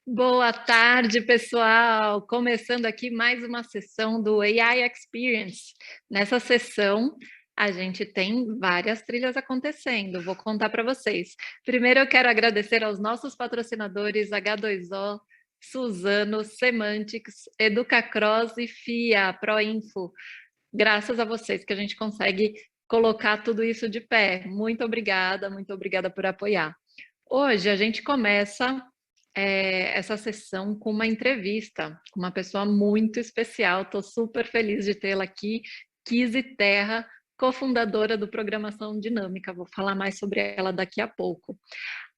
Boa tarde, pessoal! Começando aqui mais uma sessão do AI Experience. Nessa sessão, a gente tem várias trilhas acontecendo, vou contar para vocês. Primeiro, eu quero agradecer aos nossos patrocinadores H2O, Suzano, Semantics, Educacross e FIA, Proinfo. Graças a vocês que a gente consegue colocar tudo isso de pé. Muito obrigada por apoiar. Hoje a gente começa essa sessão com uma entrevista com uma pessoa muito especial. Estou super feliz de tê-la aqui, Kizzy Terra, cofundadora do Programação Dinâmica. Vou falar mais sobre ela daqui a pouco.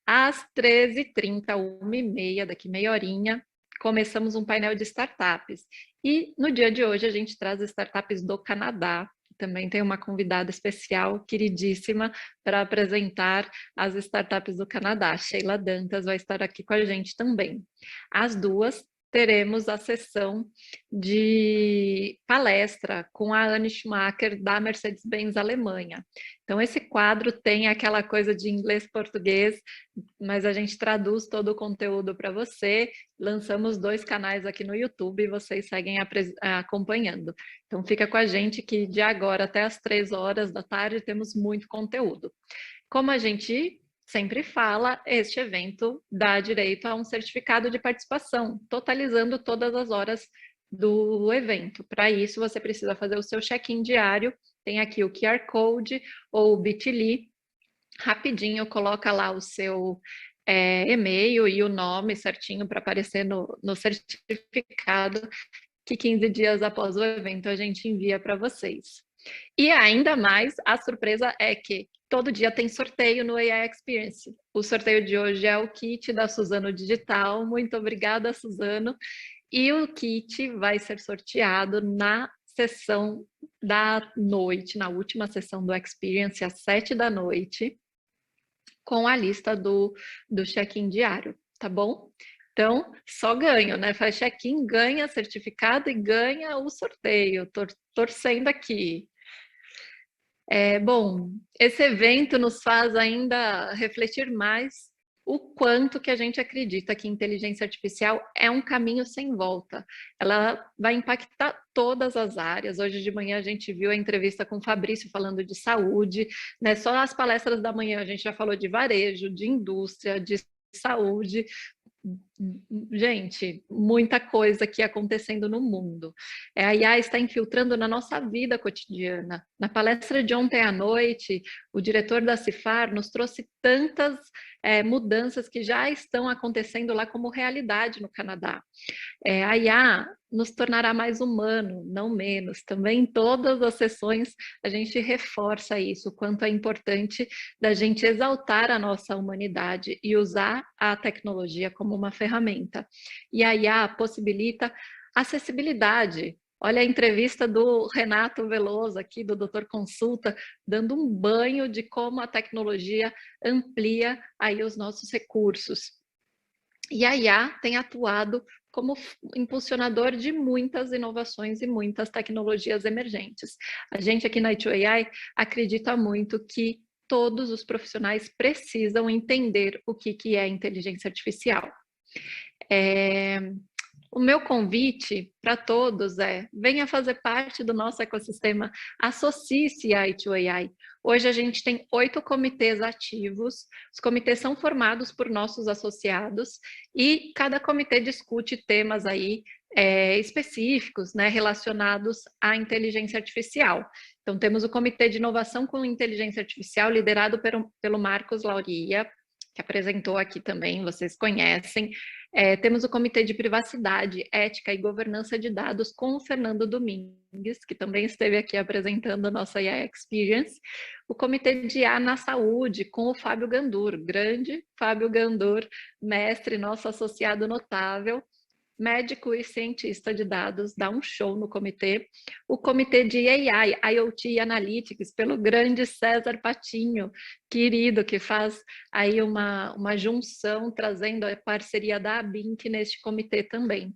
Às 13h30, 13h30, daqui meia horinha, começamos um painel de startups. E no dia de hoje a gente traz startups do Canadá. Também tem uma convidada especial, queridíssima, para apresentar as startups do Canadá. Sheila Dantas vai estar aqui com a gente também. As duas teremos a sessão de palestra com a Anne Schumacher, da Mercedes-Benz Alemanha. Então, esse quadro tem aquela coisa de inglês-português, mas a gente traduz todo o conteúdo para você. Lançamos 2 canais aqui no YouTube e vocês seguem acompanhando. Então, fica com a gente que de agora até as 3 horas da tarde temos muito conteúdo. Como a gente sempre fala, este evento dá direito a um certificado de participação, totalizando todas as horas do evento. Para isso, você precisa fazer o seu check-in diário. Tem aqui o QR Code ou o Bit.ly. Rapidinho, coloca lá o seu e-mail e o nome certinho para aparecer no certificado, que 15 dias após o evento a gente envia para vocês. E ainda mais, a surpresa é que todo dia tem sorteio no AI Experience. O sorteio de hoje é o kit da Suzano Digital. Muito obrigada, Suzano. E o kit vai ser sorteado na sessão da noite, na última sessão do Experience, às 7 da noite, com a lista do check-in diário, tá bom? Então, só ganho, né? Faz check-in, ganha certificado e ganha o sorteio. Torcendo aqui. Bom, esse evento nos faz ainda refletir mais o quanto que a gente acredita que inteligência artificial é um caminho sem volta. Ela vai impactar todas as áreas. Hoje de manhã a gente viu a entrevista com o Fabrício falando de saúde, né? Só as palestras da manhã a gente já falou de varejo, de indústria, de saúde. Gente, muita coisa aqui acontecendo no mundo. A IA está infiltrando na nossa vida cotidiana. Na palestra de ontem à noite, o diretor da Cifar nos trouxe tantas mudanças que já estão acontecendo lá como realidade no Canadá. A IA nos tornará mais humano, não menos. Também em todas as sessões a gente reforça isso, o quanto é importante da gente exaltar a nossa humanidade e usar a tecnologia como uma ferramenta. E a IA possibilita acessibilidade. Olha a entrevista do Renato Veloso aqui, do Doutor Consulta, dando um banho de como a tecnologia amplia aí os nossos recursos. E a IA tem atuado como impulsionador de muitas inovações e muitas tecnologias emergentes. A gente aqui na i2AI acredita muito que todos os profissionais precisam entender o que é inteligência artificial. O meu convite para todos venha fazer parte do nosso ecossistema, associe-se à i2AI. Hoje a gente tem 8 comitês ativos, os comitês são formados por nossos associados e cada comitê discute temas aí específicos, né, relacionados à inteligência artificial. Então temos o Comitê de Inovação com Inteligência Artificial, liderado pelo Marcos Lauria, que apresentou aqui também, vocês conhecem. Temos o Comitê de Privacidade, Ética e Governança de Dados com o Fernando Domingues, que também esteve aqui apresentando a nossa AI Experience. O Comitê de IA na Saúde, com o Fábio Gandur, grande Fábio Gandur, mestre, nosso associado notável, médico e cientista de dados, dá um show no comitê. O comitê de AI, IoT e Analytics, pelo grande César Patinho, querido, que faz aí uma junção, trazendo a parceria da ABINC neste comitê também.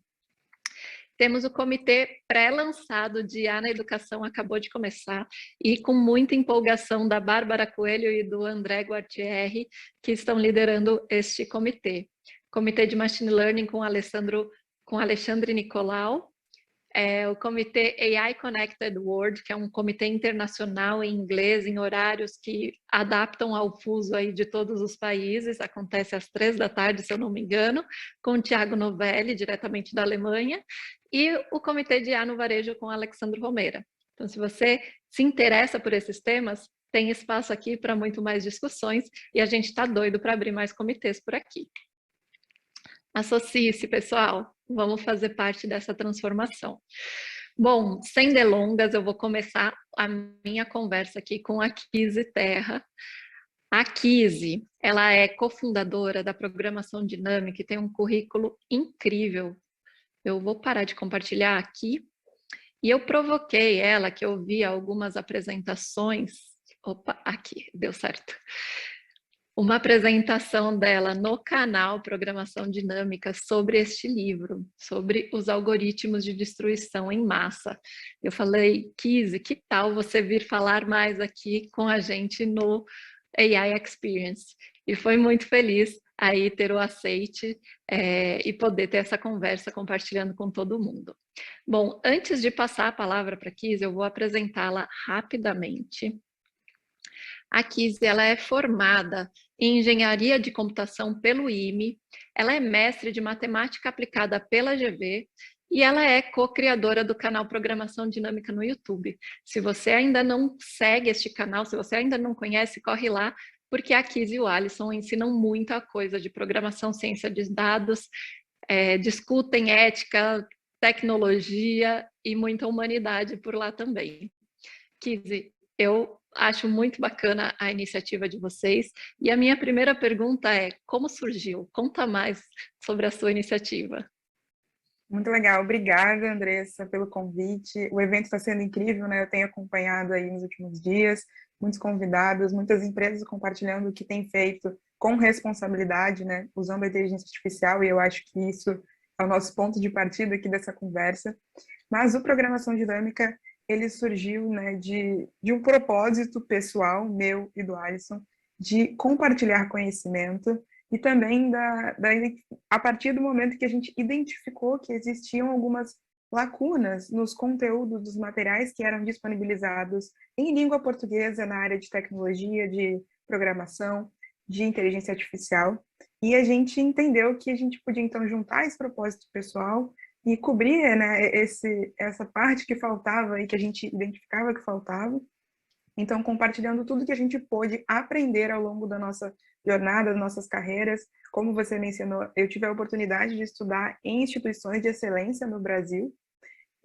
Temos o comitê pré-lançado de IA na Educação, acabou de começar, e com muita empolgação da Bárbara Coelho e do André Guartieri, que estão liderando este comitê. Comitê de Machine Learning com Alexandre Nicolau, o Comitê AI Connected World, que é um comitê internacional em inglês, em horários que adaptam ao fuso aí de todos os países, acontece às 15h, se eu não me engano, com o Thiago Novelli, diretamente da Alemanha, e o Comitê de IA no Varejo com Alexandre Romera. Então, se você se interessa por esses temas, tem espaço aqui para muito mais discussões, e a gente está doido para abrir mais comitês por aqui. Associe-se, pessoal. Vamos fazer parte dessa transformação. Bom, sem delongas, eu vou começar a minha conversa aqui com a Kise Terra. A Kise, ela é cofundadora da Programação Dinâmica e tem um currículo incrível. Eu vou parar de compartilhar aqui. E eu provoquei ela, que eu vi algumas apresentações. Opa, aqui, deu certo. Uma apresentação dela no canal Programação Dinâmica sobre este livro, sobre os algoritmos de destruição em massa. Eu falei, Kise, que tal você vir falar mais aqui com a gente no AI Experience? E foi muito feliz aí ter o aceite e poder ter essa conversa compartilhando com todo mundo. Bom, antes de passar a palavra para a Kise, eu vou apresentá-la rapidamente. A Kise, ela é formada em Engenharia de Computação pelo IME, ela é mestre de Matemática Aplicada pela GV e ela é co-criadora do canal Programação Dinâmica no YouTube. Se você ainda não segue este canal, se você ainda não conhece, corre lá, porque a Kise e o Alisson ensinam muita coisa de programação, ciência de dados, discutem ética, tecnologia e muita humanidade por lá também. Kise, eu acho muito bacana a iniciativa de vocês. E a minha primeira pergunta é, como surgiu? Conta mais sobre a sua iniciativa. Muito legal. Obrigada, Andressa, pelo convite. O evento está sendo incrível, né? Eu tenho acompanhado aí nos últimos dias, muitos convidados, muitas empresas compartilhando o que tem feito com responsabilidade, né? Usando a inteligência artificial, e eu acho que isso é o nosso ponto de partida aqui dessa conversa. Mas o Programação Dinâmica, ele surgiu, né, de um propósito pessoal, meu e do Alisson, de compartilhar conhecimento e também a partir do momento que a gente identificou que existiam algumas lacunas nos conteúdos dos materiais que eram disponibilizados em língua portuguesa na área de tecnologia, de programação, de inteligência artificial, e a gente entendeu que a gente podia, então, juntar esse propósito pessoal e cobrir, né, essa parte que faltava e que a gente identificava que faltava. Então, compartilhando tudo que a gente pôde aprender ao longo da nossa jornada, das nossas carreiras. Como você mencionou, eu tive a oportunidade de estudar em instituições de excelência no Brasil,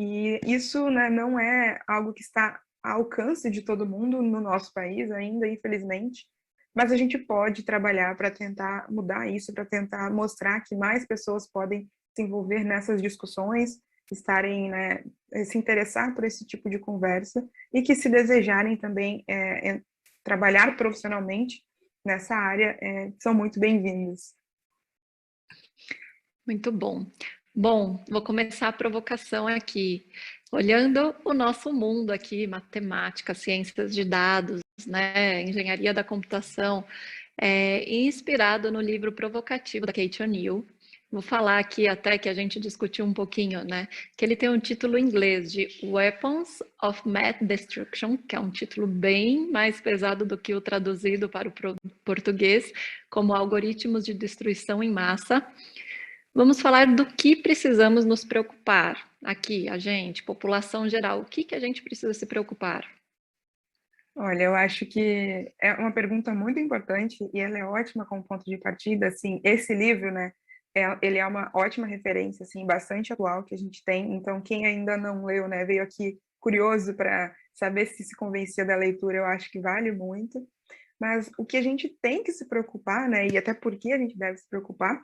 e isso, né, não é algo que está ao alcance de todo mundo no nosso país ainda, infelizmente, mas a gente pode trabalhar para tentar mudar isso, para tentar mostrar que mais pessoas podem se envolver nessas discussões, estarem, né, se interessar por esse tipo de conversa, e que se desejarem também trabalhar profissionalmente nessa área, são muito bem-vindos. Muito bom. Bom, vou começar a provocação aqui. Olhando o nosso mundo aqui, matemática, ciências de dados, né, engenharia da computação, inspirado no livro provocativo da Kate O'Neill. Vou falar aqui até que a gente discutiu um pouquinho, né? Que ele tem um título em inglês de Weapons of Math Destruction, que é um título bem mais pesado do que o traduzido para o português, como Algoritmos de Destruição em Massa. Vamos falar do que precisamos nos preocupar aqui, a gente, população geral. O que a gente precisa se preocupar? Olha, eu acho que é uma pergunta muito importante e ela é ótima como ponto de partida. Assim, esse livro, né, ele é uma ótima referência, assim, bastante atual que a gente tem. Então, quem ainda não leu, né, veio aqui curioso para saber se convencia da leitura, eu acho que vale muito. Mas o que a gente tem que se preocupar, né, e até por que a gente deve se preocupar,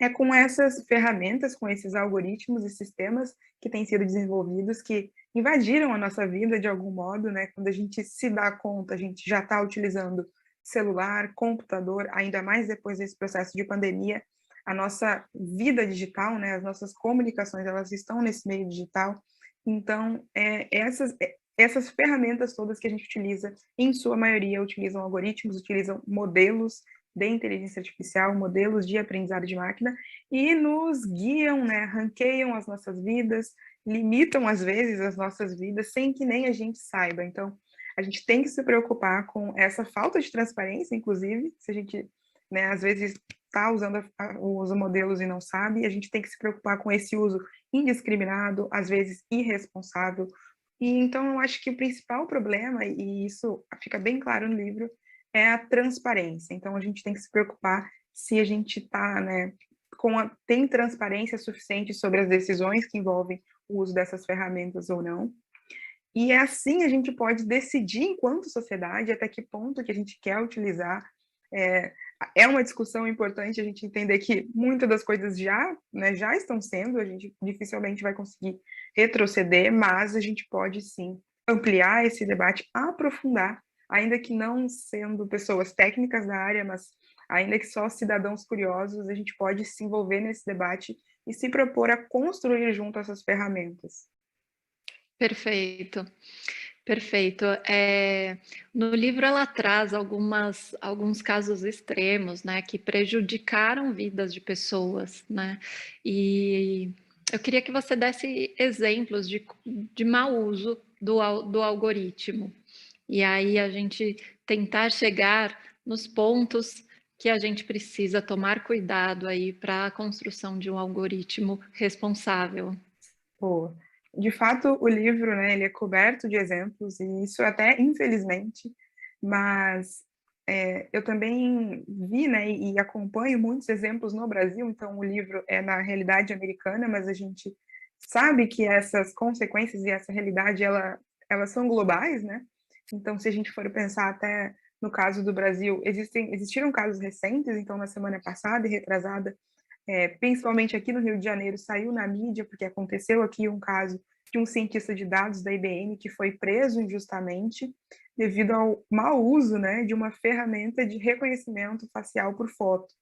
é com essas ferramentas, com esses algoritmos e sistemas que têm sido desenvolvidos, que invadiram a nossa vida de algum modo, né? Quando a gente se dá conta, a gente já está utilizando celular, computador, ainda mais depois desse processo de pandemia, a nossa vida digital, né? As nossas comunicações, elas estão nesse meio digital. Então, essas ferramentas todas que a gente utiliza, em sua maioria, utilizam algoritmos, utilizam modelos de inteligência artificial, modelos de aprendizado de máquina, e nos guiam, né, ranqueiam as nossas vidas, limitam, às vezes, as nossas vidas, sem que nem a gente saiba. Então, a gente tem que se preocupar com essa falta de transparência, inclusive, se a gente, né, às vezes está usando os modelos e não sabe, a gente tem que se preocupar com esse uso indiscriminado, às vezes irresponsável. E então eu acho que o principal problema, e isso fica bem claro no livro, é a transparência. Então a gente tem que se preocupar se a gente está, né, tem transparência suficiente sobre as decisões que envolvem o uso dessas ferramentas ou não. E é assim a gente pode decidir, enquanto sociedade, até que ponto que a gente quer utilizar. É uma discussão importante a gente entender que muitas das coisas já, né, já estão sendo, a gente dificilmente vai conseguir retroceder, mas a gente pode sim ampliar esse debate, aprofundar, ainda que não sendo pessoas técnicas da área, mas ainda que só cidadãos curiosos, a gente pode se envolver nesse debate e se propor a construir junto essas ferramentas. Perfeito, perfeito. No livro ela traz alguns casos extremos, né, que prejudicaram vidas de pessoas, né? E eu queria que você desse exemplos de mau uso do algoritmo. E aí a gente tentar chegar nos pontos que a gente precisa tomar cuidado aí para a construção de um algoritmo responsável. Pô, de fato, o livro, né, ele é coberto de exemplos, e isso até infelizmente, mas eu também vi, né, e acompanho muitos exemplos no Brasil, então o livro é na realidade americana, mas a gente sabe que essas consequências e essa realidade, elas são globais, né? Então, se a gente for pensar até no caso do Brasil, existiram casos recentes, então na semana passada e retrasada, principalmente aqui no Rio de Janeiro, saiu na mídia, porque aconteceu aqui um caso de um cientista de dados da IBM que foi preso injustamente devido ao mau uso, né, de uma ferramenta de reconhecimento facial por foto.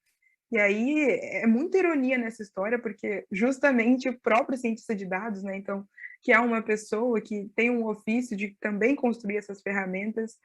E aí é muita ironia nessa história, porque justamente o próprio cientista de dados, né, então, que é uma pessoa que tem um ofício de também construir essas ferramentas,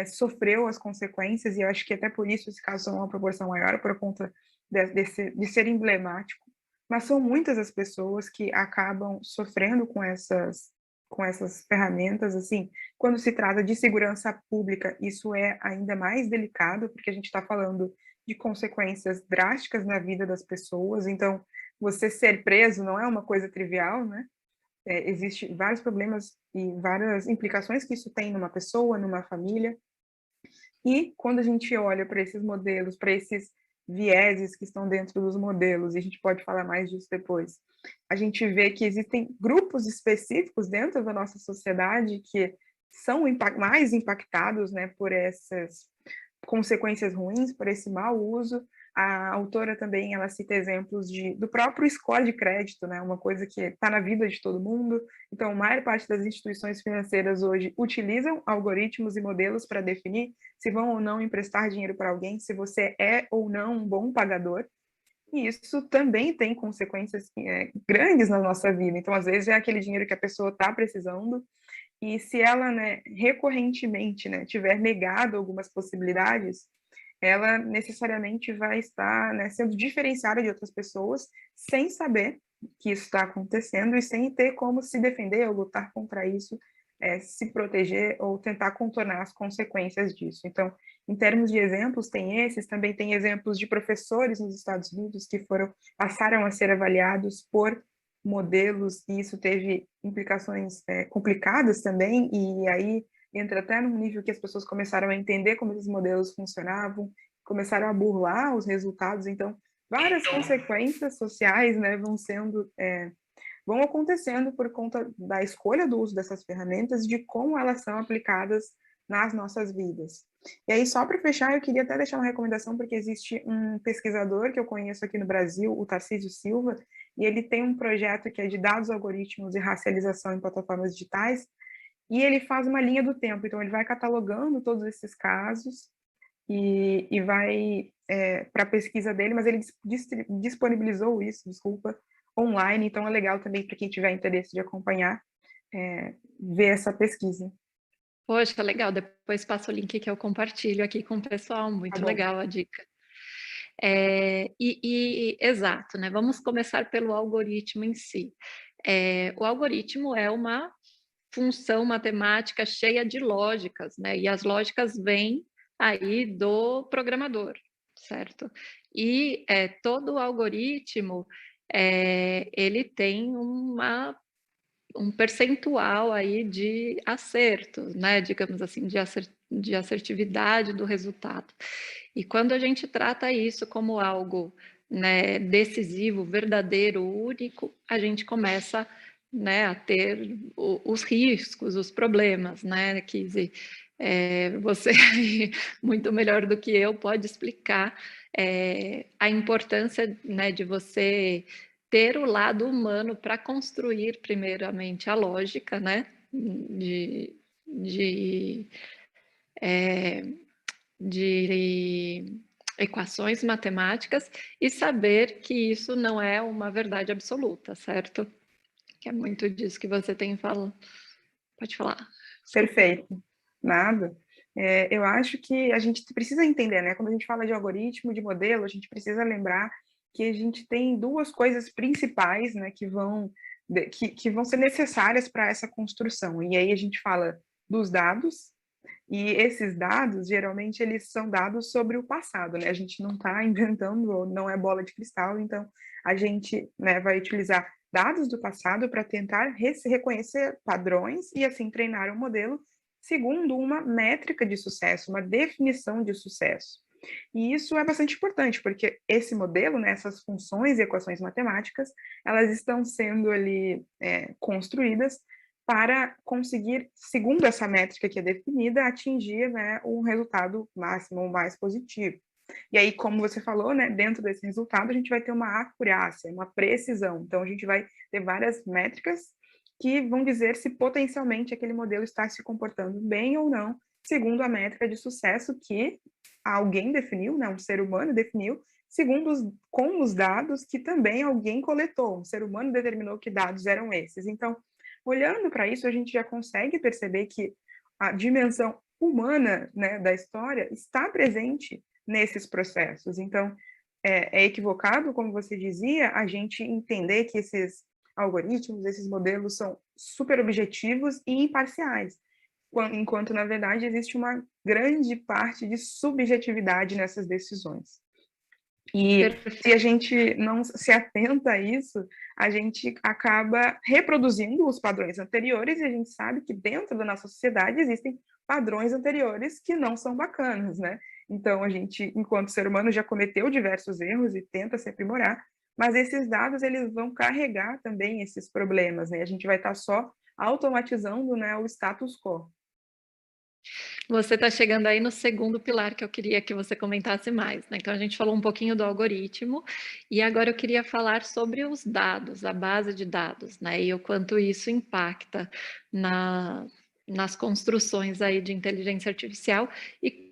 sofreu as consequências, e eu acho que até por isso esse caso tomou uma proporção maior, por conta de ser emblemático. Mas são muitas as pessoas que acabam sofrendo com essas ferramentas, assim, quando se trata de segurança pública, isso é ainda mais delicado, porque a gente está falando de consequências drásticas na vida das pessoas, então você ser preso não é uma coisa trivial, né? Existem vários problemas e várias implicações que isso tem numa pessoa, numa família, e quando a gente olha para esses modelos, para esses vieses que estão dentro dos modelos, e a gente pode falar mais disso depois, a gente vê que existem grupos específicos dentro da nossa sociedade que são mais impactados, né, por essas consequências ruins, por esse mau uso. A autora também, ela cita exemplos do próprio score de crédito, né, uma coisa que está na vida de todo mundo. Então, a maior parte das instituições financeiras hoje utilizam algoritmos e modelos para definir se vão ou não emprestar dinheiro para alguém, se você é ou não um bom pagador. E isso também tem consequências grandes na nossa vida. Então, às vezes, é aquele dinheiro que a pessoa está precisando, e se ela, né, recorrentemente, né, tiver negado algumas possibilidades, ela necessariamente vai estar, né, sendo diferenciada de outras pessoas, sem saber que isso está acontecendo e sem ter como se defender ou lutar contra isso, se proteger ou tentar contornar as consequências disso. Então, em termos de exemplos, tem esses, também tem exemplos de professores nos Estados Unidos que passaram a ser avaliados por modelos, e isso teve implicações complicadas também, e aí entra até num nível que as pessoas começaram a entender como esses modelos funcionavam, começaram a burlar os resultados, então várias consequências sociais, né, vão acontecendo por conta da escolha do uso dessas ferramentas, de como elas são aplicadas nas nossas vidas. E aí, só para fechar, eu queria até deixar uma recomendação, porque existe um pesquisador que eu conheço aqui no Brasil, o Tarcísio Silva, e ele tem um projeto que é de dados, algoritmos e racialização em plataformas digitais, e ele faz uma linha do tempo, então ele vai catalogando todos esses casos e vai para a pesquisa dele, mas ele disponibilizou isso, desculpa, online, então é legal também para quem tiver interesse de acompanhar, ver essa pesquisa. Poxa, legal. Depois passa o link que eu compartilho aqui com o pessoal. Tá Muito bom. legal a dica. Exato, né? Vamos começar pelo algoritmo em si. O algoritmo é uma função matemática cheia de lógicas, né? E as lógicas vêm aí do programador, certo? E todo algoritmo ele tem um percentual aí de acertos, né? Digamos assim, de assertividade do resultado. E quando a gente trata isso como algo, né, decisivo, verdadeiro, único, a gente começa, né, a ter os riscos, os problemas, né? Que você muito melhor do que eu pode explicar a importância, né, de você ter o lado humano para construir primeiramente a lógica, né, de, é, de equações matemáticas e saber que isso não é uma verdade absoluta, certo? Que é muito disso que você tem falado. Pode falar. Perfeito. Nada. Eu acho que a gente precisa entender, né? Quando a gente fala de algoritmo, de modelo, a gente precisa lembrar que a gente tem duas coisas principais, né, que vão ser necessárias para essa construção. E aí a gente fala dos dados, e esses dados, geralmente, eles são dados sobre o passado, né? A gente não está inventando, não é bola de cristal, então a gente, né, vai utilizar dados do passado para tentar reconhecer padrões e, assim, treinar um modelo segundo uma métrica de sucesso, uma definição de sucesso. E isso é bastante importante, porque esse modelo, né, essas funções e equações matemáticas, elas estão sendo ali construídas para conseguir, segundo essa métrica que é definida, atingir, né, um resultado máximo, o mais positivo. E aí, como você falou, né, dentro desse resultado, a gente vai ter uma acurácia, uma precisão. Então, a gente vai ter várias métricas que vão dizer se potencialmente aquele modelo está se comportando bem ou não, segundo a métrica de sucesso que alguém definiu, né, um ser humano definiu, com os dados que também alguém coletou. Um ser humano determinou que dados eram esses. Então, olhando para isso, a gente já consegue perceber que a dimensão humana, né, da história está presente nesses processos. Então, é equivocado, como você dizia, a gente entender que esses algoritmos, esses modelos são super objetivos e imparciais, enquanto, na verdade, existe uma grande parte de subjetividade nessas decisões. E se a gente não se atenta a isso, a gente acaba reproduzindo os padrões anteriores, e a gente sabe que dentro da nossa sociedade existem padrões anteriores que não são bacanas, né? Então, a gente, enquanto ser humano, já cometeu diversos erros e tenta se aprimorar, mas esses dados, eles vão carregar também esses problemas, né? A gente vai estar só automatizando, né, o status quo. Você está chegando aí no segundo pilar que eu queria que você comentasse mais, né? Então, a gente falou um pouquinho do algoritmo, e agora eu queria falar sobre os dados, a base de dados, né? E o quanto isso impacta nas construções aí de inteligência artificial. E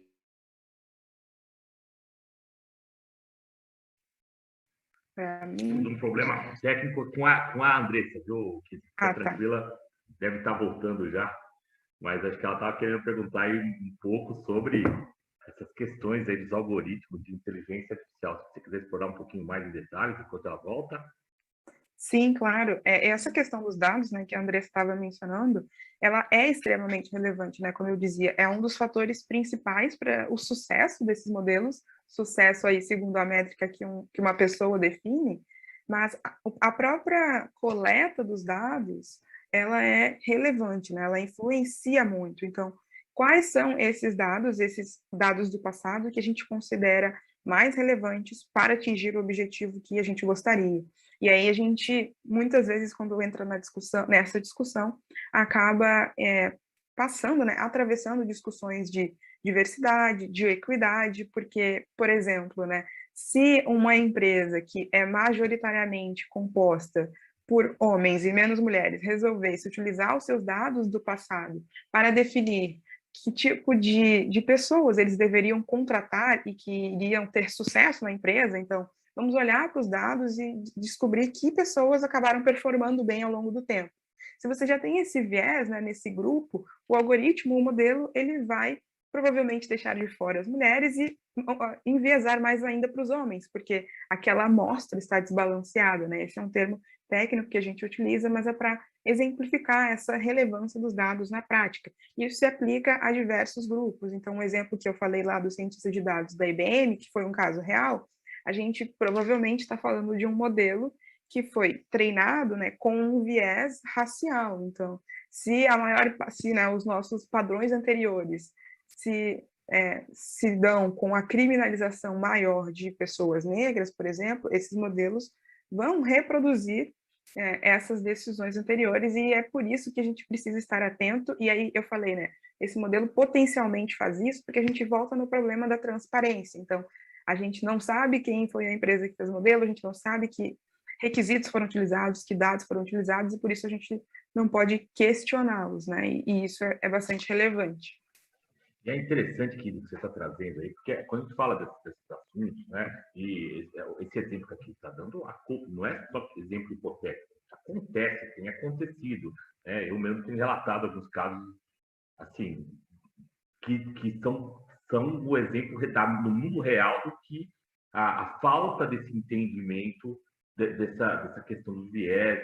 Um problema técnico com a Andressa, viu? Que fica tranquila, deve estar voltando já, mas acho que ela estava querendo perguntar aí um pouco sobre essas questões aí dos algoritmos de inteligência artificial. Se você quiser explorar um pouquinho mais em detalhes enquanto ela volta. Sim, claro. Essa questão dos dados, né, que a Andressa estava mencionando, ela é extremamente relevante, né? Como eu dizia, é um dos fatores principais para o sucesso desses modelos, sucesso aí segundo a métrica que uma pessoa define, mas a própria coleta dos dados, ela é relevante, né? Ela influencia muito. Então, quais são esses dados do passado que a gente considera mais relevantes para atingir o objetivo que a gente gostaria? E aí a gente, muitas vezes, quando entra nessa discussão, acaba passando, né, atravessando discussões de diversidade, de equidade, porque, por exemplo, né, se uma empresa que é majoritariamente composta por homens e menos mulheres resolvesse utilizar os seus dados do passado para definir que tipo de pessoas eles deveriam contratar e que iriam ter sucesso na empresa, então vamos olhar para os dados e descobrir que pessoas acabaram performando bem ao longo do tempo. Se você já tem esse viés, né, nesse grupo, o algoritmo, o modelo, ele vai provavelmente deixar de fora as mulheres e enviesar mais ainda para os homens, porque aquela amostra está desbalanceada, né? Esse é um termo técnico que a gente utiliza, mas é para exemplificar essa relevância dos dados na prática. E isso se aplica a diversos grupos. Então, um exemplo que eu falei lá do cientista de dados da IBM, que foi um caso real, a gente provavelmente está falando de um modelo que foi treinado, né, com um viés racial. Então, se né, os nossos padrões anteriores se dão com a criminalização maior de pessoas negras, por exemplo, esses modelos vão reproduzir essas decisões anteriores, e é por isso que a gente precisa estar atento. E aí eu falei, né, esse modelo potencialmente faz isso, porque a gente volta no problema da transparência. Então, a gente não sabe quem foi a empresa que fez o modelo, a gente não sabe que requisitos foram utilizados, que dados foram utilizados, e por isso a gente não pode questioná-los, né? E isso é bastante relevante. E é interessante que você está trazendo aí, porque quando a gente fala desses assuntos, né, e esse exemplo que aqui está dando, não é só exemplo hipotético, acontece, tem acontecido. Né? Eu mesmo tenho relatado alguns casos, assim, que são o exemplo no mundo real do que a falta desse entendimento dessa questão dos viés,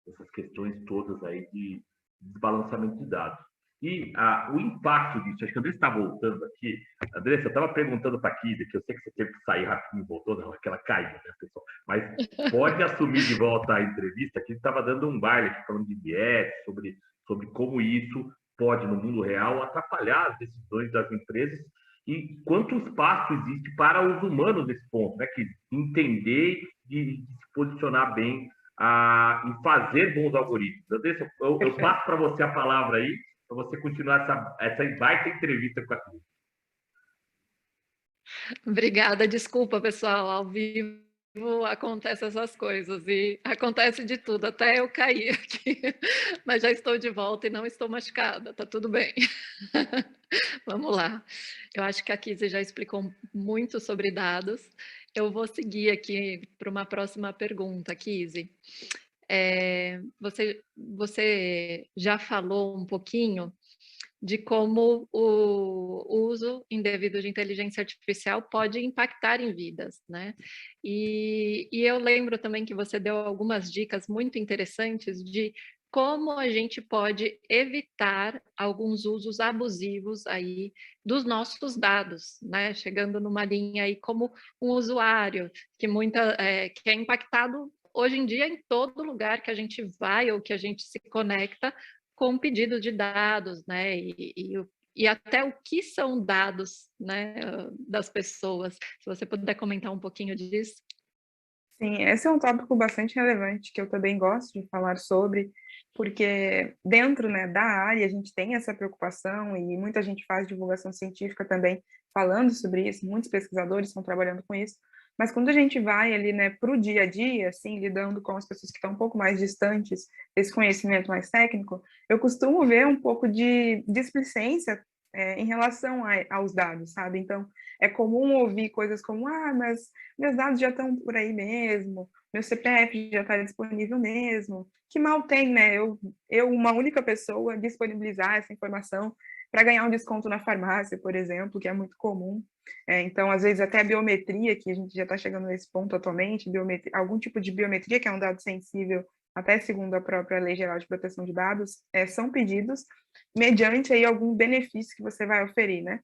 dessas questões todas aí de desbalanceamento de dados. E o impacto disso, acho que a Andressa está voltando aqui. Andressa, eu estava perguntando para a Kida, que eu sei que você teve que sair rapidinho e voltou, não, aquela caiu, né, pessoal? Mas pode assumir de volta a entrevista, que ele estava dando um baile aqui, falando de viés, sobre como isso pode, no mundo real, atrapalhar as decisões das empresas e quanto espaço existe para os humanos nesse ponto, né? Que entender e se posicionar bem em fazer bons algoritmos. Andressa, eu passo para você a palavra aí, para você continuar essa baita entrevista com a Cris. Obrigada, desculpa, pessoal, ao vivo acontecem essas coisas e acontece de tudo, até eu cair aqui, mas já estou de volta e não estou machucada, tá tudo bem. Vamos lá. Eu acho que a Kizzy já explicou muito sobre dados. Eu vou seguir aqui para uma próxima pergunta, Kizzy. Você já falou um pouquinho de como o uso indevido de inteligência artificial pode impactar em vidas, né? E eu lembro também que você deu algumas dicas muito interessantes de como a gente pode evitar alguns usos abusivos aí dos nossos dados, né? Chegando numa linha aí como um usuário que que é impactado hoje em dia em todo lugar que a gente vai ou que a gente se conecta com pedido de dados, né? E até o que são dados, né, das pessoas. Se você puder comentar um pouquinho disso. Sim, esse é um tópico bastante relevante que eu também gosto de falar sobre, porque dentro, né, da área a gente tem essa preocupação e muita gente faz divulgação científica também falando sobre isso, muitos pesquisadores estão trabalhando com isso, mas quando a gente vai ali, né, para o dia a dia, assim, lidando com as pessoas que estão um pouco mais distantes desse conhecimento mais técnico, eu costumo ver um pouco de displicência em relação aos dados, sabe? Então, é comum ouvir coisas como, mas meus dados já estão por aí mesmo, meu CPF já está disponível mesmo, que mal tem, né? Uma única pessoa, disponibilizar essa informação para ganhar um desconto na farmácia, por exemplo, que é muito comum. Então, às vezes, até a biometria, que a gente já está chegando nesse ponto atualmente, algum tipo de biometria, que é um dado sensível, até segundo a própria Lei Geral de Proteção de Dados, são pedidos mediante aí algum benefício que você vai oferir, né?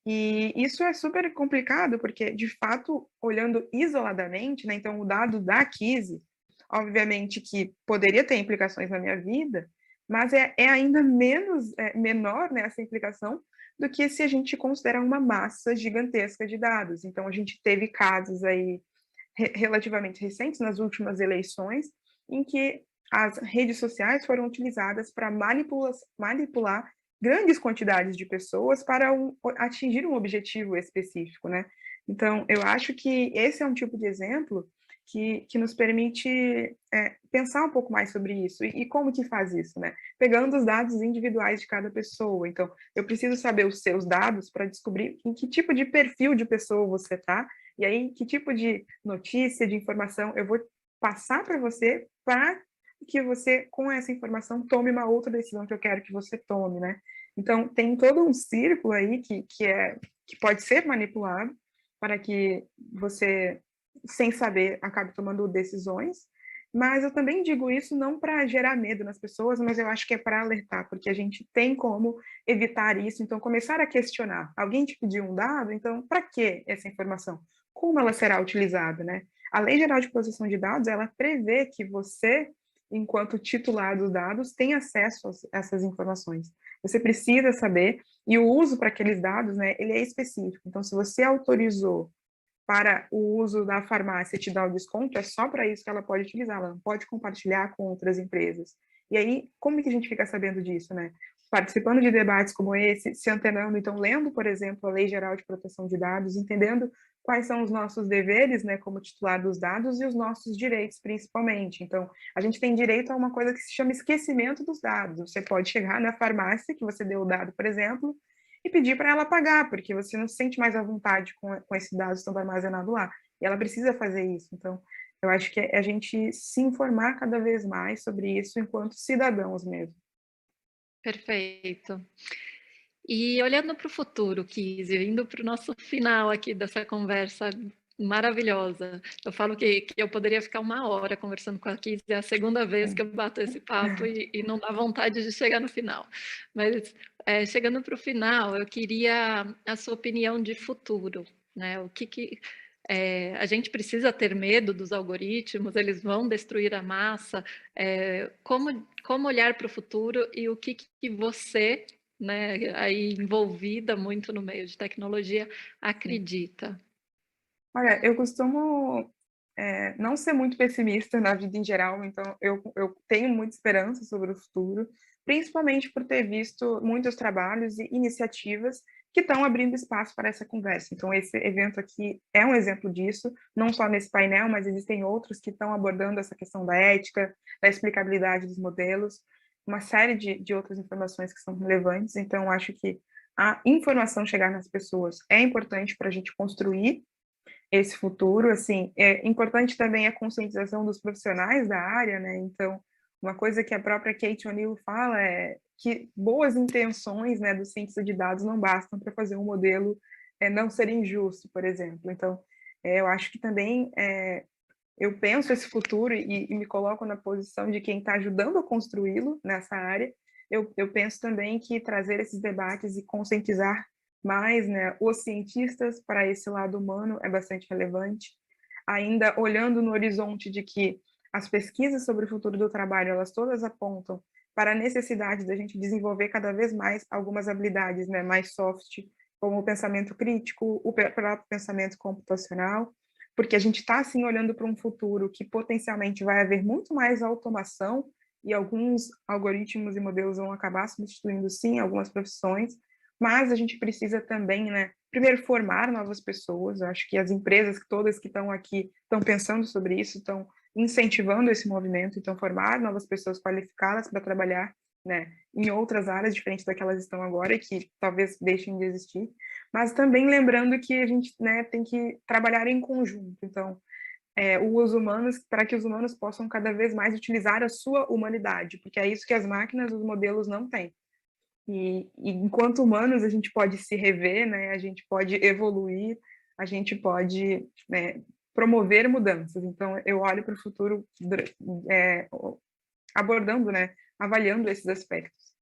E isso é super complicado, porque, de fato, olhando isoladamente, né, então o dado da Kizzy, obviamente que poderia ter implicações na minha vida, mas é ainda menor, né, essa implicação do que se a gente considerar uma massa gigantesca de dados. Então, a gente teve casos aí relativamente recentes, nas últimas eleições, em que as redes sociais foram utilizadas para manipular grandes quantidades de pessoas para atingir um objetivo específico, né? Então, eu acho que esse é um tipo de exemplo que nos permite pensar um pouco mais sobre isso. E como que faz isso, né? Pegando os dados individuais de cada pessoa. Então, eu preciso saber os seus dados para descobrir em que tipo de perfil de pessoa você está, e aí que tipo de notícia, de informação eu vou passar para você que você, com essa informação, tome uma outra decisão que eu quero que você tome, né? Então, tem todo um círculo aí que pode ser manipulado para que você, sem saber, acabe tomando decisões. Mas eu também digo isso não para gerar medo nas pessoas, mas eu acho que é para alertar, porque a gente tem como evitar isso. Então, começar a questionar. Alguém te pediu um dado, então, para que essa informação? Como ela será utilizada, né? A Lei Geral de Proteção de Dados, ela prevê que você, enquanto titular dos dados, tem acesso a essas informações. Você precisa saber, e o uso para aqueles dados, né, ele é específico. Então, se você autorizou para o uso da farmácia te dar o desconto, é só para isso que ela pode utilizar, ela não pode compartilhar com outras empresas. E aí, como que a gente fica sabendo disso, né? Participando de debates como esse, se antenando, então, lendo, por exemplo, a Lei Geral de Proteção de Dados, entendendo quais são os nossos deveres, né, como titular dos dados e os nossos direitos, principalmente. Então, a gente tem direito a uma coisa que se chama esquecimento dos dados. Você pode chegar na farmácia, que você deu o dado, por exemplo, e pedir para ela pagar, porque você não se sente mais à vontade com esse dado estando armazenado lá. E ela precisa fazer isso. Então, eu acho que é a gente se informar cada vez mais sobre isso enquanto cidadãos mesmo. Perfeito. E olhando para o futuro, Kizzy, indo para o nosso final aqui dessa conversa maravilhosa. Eu falo que eu poderia ficar 1 hora conversando com a Kizzy, é a segunda vez que eu bato esse papo e não dá vontade de chegar no final. Mas chegando para o final, eu queria a sua opinião de futuro, né? O que a gente precisa ter medo dos algoritmos, eles vão destruir a massa. Como olhar para o futuro e o que você, né, aí envolvida muito no meio de tecnologia, acredita? Olha, eu costumo não ser muito pessimista na vida em geral, então eu tenho muita esperança sobre o futuro, principalmente por ter visto muitos trabalhos e iniciativas que estão abrindo espaço para essa conversa. Então, esse evento aqui é um exemplo disso, não só nesse painel, mas existem outros que estão abordando essa questão da ética, da explicabilidade dos modelos, uma série de outras informações que são relevantes. Então, acho que a informação chegar nas pessoas é importante para a gente construir esse futuro. Assim, é importante também a conscientização dos profissionais da área, né? Então, uma coisa que a própria Kate O'Neill fala é que boas intenções, né, do cientista de dados não bastam para fazer um modelo não ser injusto, por exemplo. Então, eu acho que também eu penso esse futuro e me coloco na posição de quem está ajudando a construí-lo nessa área. Eu penso também que trazer esses debates e conscientizar mais, né, os cientistas para esse lado humano é bastante relevante. Ainda olhando no horizonte de que as pesquisas sobre o futuro do trabalho, elas todas apontam para a necessidade da gente desenvolver cada vez mais algumas habilidades, né, mais soft, como o pensamento crítico, o próprio pensamento computacional, porque a gente está, assim, olhando para um futuro que potencialmente vai haver muito mais automação e alguns algoritmos e modelos vão acabar substituindo, sim, algumas profissões, mas a gente precisa também, né, primeiro formar novas pessoas. Eu acho que as empresas todas que estão aqui estão pensando sobre isso, estão incentivando esse movimento, então formar novas pessoas qualificadas para trabalhar, né, em outras áreas diferentes da que elas estão agora e que talvez deixem de existir, mas também lembrando que a gente, né, tem que trabalhar em conjunto. Então, os humanos, para que os humanos possam cada vez mais utilizar a sua humanidade, porque é isso que as máquinas, os modelos não têm. E enquanto humanos, a gente pode se rever, né? A gente pode evoluir, a gente pode, né, promover mudanças. Então, eu olho para o futuro abordando, né, avaliando esses aspectos.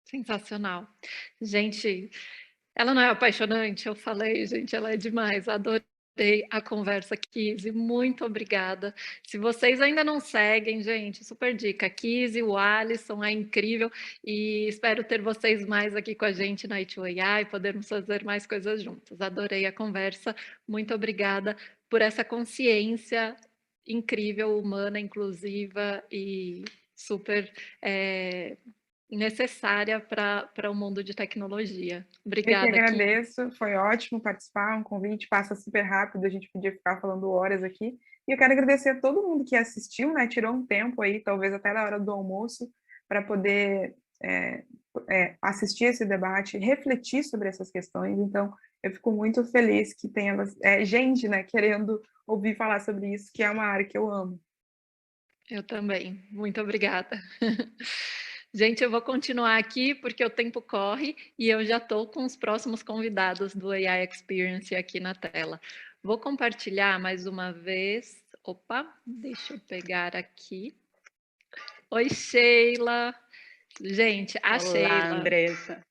Sensacional. Gente, ela não é apaixonante? Eu falei, gente, ela é demais. Adorei a conversa, Kizzy. Muito obrigada. Se vocês ainda não seguem, gente, super dica. Kizzy, o Alisson, é incrível. E espero ter vocês mais aqui com a gente na I2AI e podermos fazer mais coisas juntos. Adorei a conversa. Muito obrigada por essa consciência incrível, humana, inclusiva e super necessária para o mundo de tecnologia. Obrigada, Eu que Kizzy. agradeço, foi ótimo participar, um convite passa super rápido, a gente podia ficar falando horas aqui. E eu quero agradecer a todo mundo que assistiu, né, tirou um tempo aí, talvez até na hora do almoço, para poder assistir esse debate, refletir sobre essas questões. Então, eu fico muito feliz que tenha gente, né, querendo ouvir falar sobre isso, que é uma área que eu amo. Eu também. Muito obrigada. Gente, eu vou continuar aqui porque o tempo corre e eu já estou com os próximos convidados do AI Experience aqui na tela. Vou compartilhar mais uma vez. Opa, deixa eu pegar aqui. Oi, Sheila. Gente, a Olá, Sheila, Andressa.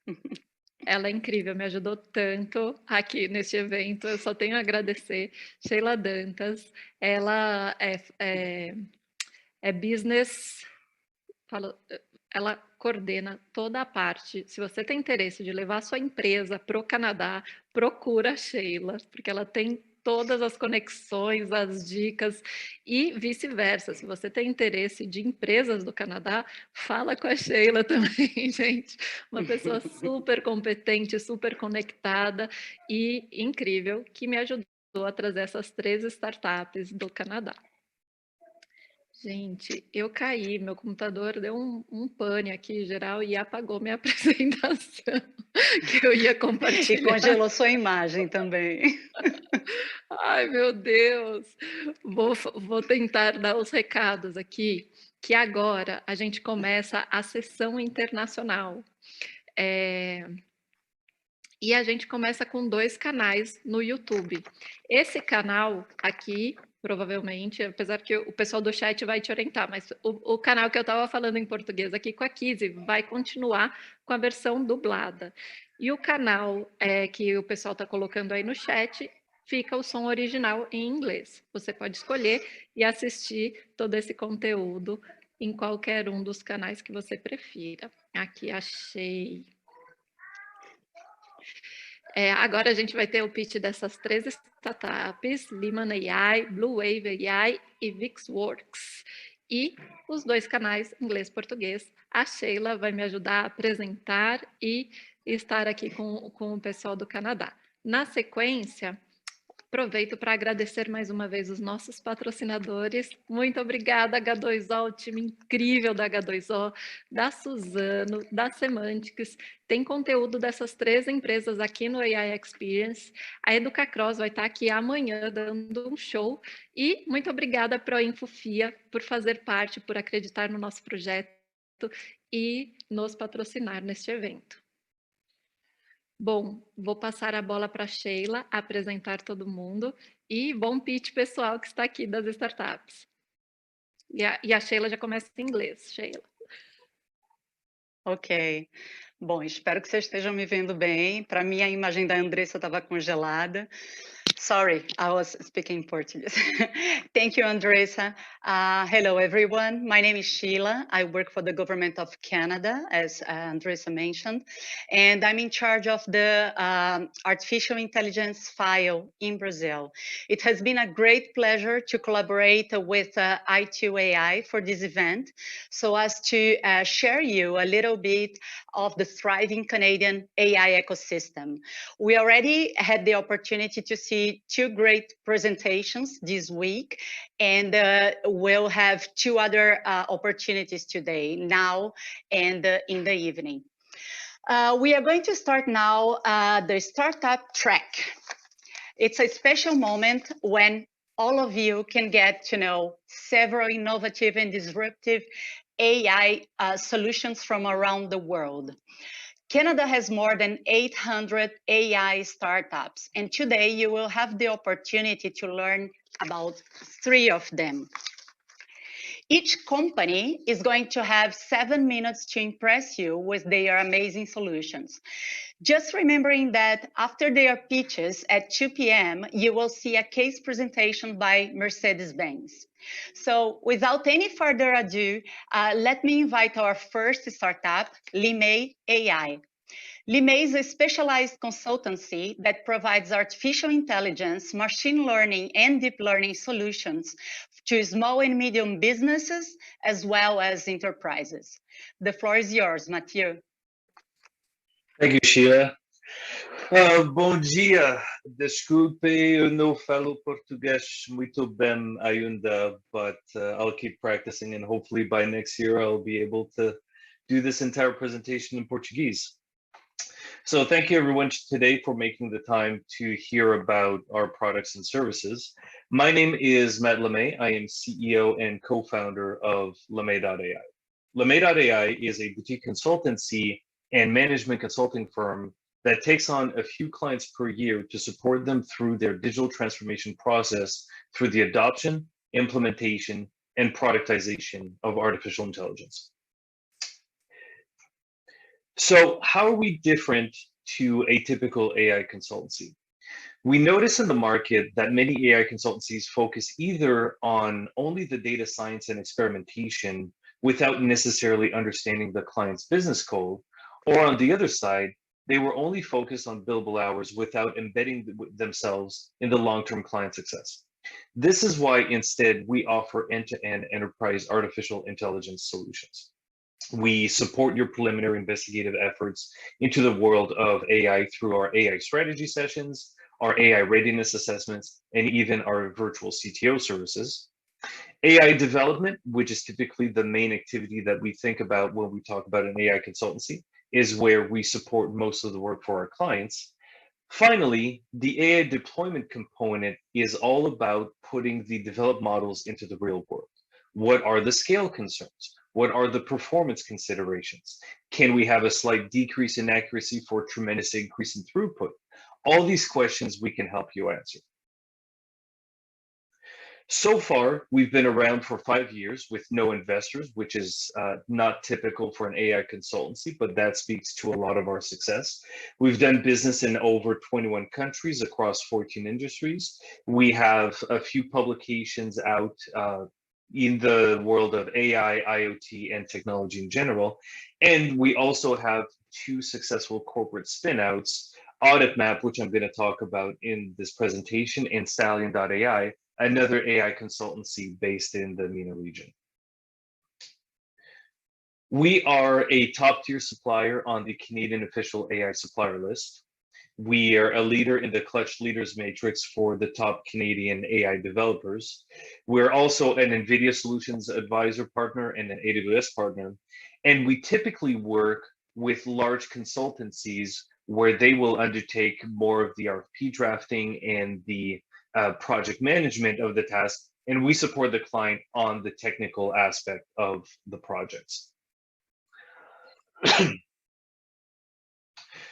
ela é incrível, me ajudou tanto aqui neste evento. Eu só tenho a agradecer. Sheila Dantas, ela é business, ela coordena toda a parte. Se você tem interesse de levar sua empresa para o Canadá, procura a Sheila, porque ela tem todas as conexões, as dicas e vice-versa. Se você tem interesse de empresas do Canadá, fala com a Sheila também, gente. Uma pessoa super competente, super conectada e incrível, que me ajudou a trazer essas 3 startups do Canadá. Gente, eu caí, meu computador deu um pane aqui geral e apagou minha apresentação que eu ia compartilhar. E congelou sua imagem também. Ai, meu Deus! Vou tentar dar os recados aqui, que agora a gente começa a sessão internacional. E a gente começa com 2 canais no YouTube. Esse canal aqui, provavelmente, apesar que o pessoal do chat vai te orientar, mas o canal que eu estava falando em português aqui com a Kizzy vai continuar com a versão dublada. E o canal que o pessoal está colocando aí no chat fica o som original em inglês. Você pode escolher e assistir todo esse conteúdo em qualquer um dos canais que você prefira. Aqui achei. Agora a gente vai ter o pitch dessas 3 startups, Lehman AI, Blue Wave AI e VixWorks. E os 2 canais inglês e português. A Sheila vai me ajudar a apresentar e estar aqui com o pessoal do Canadá. Na sequência, aproveito para agradecer mais uma vez os nossos patrocinadores. Muito obrigada, H2O, o time incrível da H2O, da Suzano, da Semantics. Tem conteúdo dessas 3 empresas aqui no AI Experience. A Educacross vai estar aqui amanhã dando um show. E muito obrigada para a InfoFIA por fazer parte, por acreditar no nosso projeto e nos patrocinar neste evento. Bom, vou passar a bola para a Sheila apresentar todo mundo e bom pitch pessoal que está aqui das startups. E a Sheila já começa em inglês, Sheila. Ok. Bom, espero que vocês estejam me vendo bem. Para mim, a imagem da Andressa estava congelada. Sorry, I was speaking Portuguese. Thank you, Andressa. Hello, everyone. My name is Sheila. I work for the Government of Canada, as Andressa mentioned, and I'm in charge of the artificial intelligence file in Brazil. It has been a great pleasure to collaborate with I2AI for this event, so as to share you a little bit of the thriving Canadian AI ecosystem. We already had the opportunity to see 2 great presentations this week, and we'll have 2 other opportunities today, now and in the evening. We are going to start now the startup track. It's a special moment when all of you can get to know several innovative and disruptive AI solutions from around the world. Canada has more than 800 AI startups, and today you will have the opportunity to learn about 3 of them. Each company is going to have 7 minutes to impress you with their amazing solutions. Just remembering that after their pitches at 2 p.m., you will see a case presentation by Mercedes-Benz. So without any further ado, let me invite our first startup, Limay AI. Limay is a specialized consultancy that provides artificial intelligence, machine learning, and deep learning solutions to small and medium businesses, as well as enterprises. The floor is yours, Mathieu. Thank you, Sheila. Bom dia. Desculpe, eu não falo português muito bem ainda, but I'll keep practicing, and hopefully by next year I'll be able to do this entire presentation in Portuguese. So thank you everyone today for making the time to hear about our products and services. My name is Matt Lemay. I am CEO and co-founder of Lemay.ai. LeMay.ai is a boutique consultancy and management consulting firm that takes on a few clients per year to support them through their digital transformation process through the adoption, implementation, and productization of artificial intelligence. So how are we different to a typical AI consultancy? We notice in the market that many AI consultancies focus either on only the data science and experimentation without necessarily understanding the client's business code, or on the other side, they were only focused on billable hours without embedding themselves in the long-term client success. This is why instead we offer end-to-end enterprise artificial intelligence solutions. We support your preliminary investigative efforts into the world of AI through our AI strategy sessions, our AI readiness assessments, and even our virtual CTO services. AI development, which is typically the main activity that we think about when we talk about an AI consultancy, is where we support most of the work for our clients. Finally, the AI deployment component is all about putting the developed models into the real world. What are the scale concerns? What are the performance considerations? Can we have a slight decrease in accuracy for a tremendous increase in throughput? All these questions we can help you answer. So far, we've been around for 5 years with no investors, which is not typical for an AI consultancy, but that speaks to a lot of our success. We've done business in over 21 countries across 14 industries. We have a few publications out in the world of AI, IoT, and technology in general. And we also have 2 successful corporate spinouts, AuditMap, which I'm going to talk about in this presentation, and Stallion.ai, another AI consultancy based in the MENA region. We are a top-tier supplier on the Canadian official AI supplier list. We are a leader in the Clutch Leaders Matrix for the top Canadian AI developers. We're also an NVIDIA Solutions Advisor partner and an AWS partner. And we typically work with large consultancies where they will undertake more of the RFP drafting and the project management of the task, and we support the client on the technical aspect of the projects.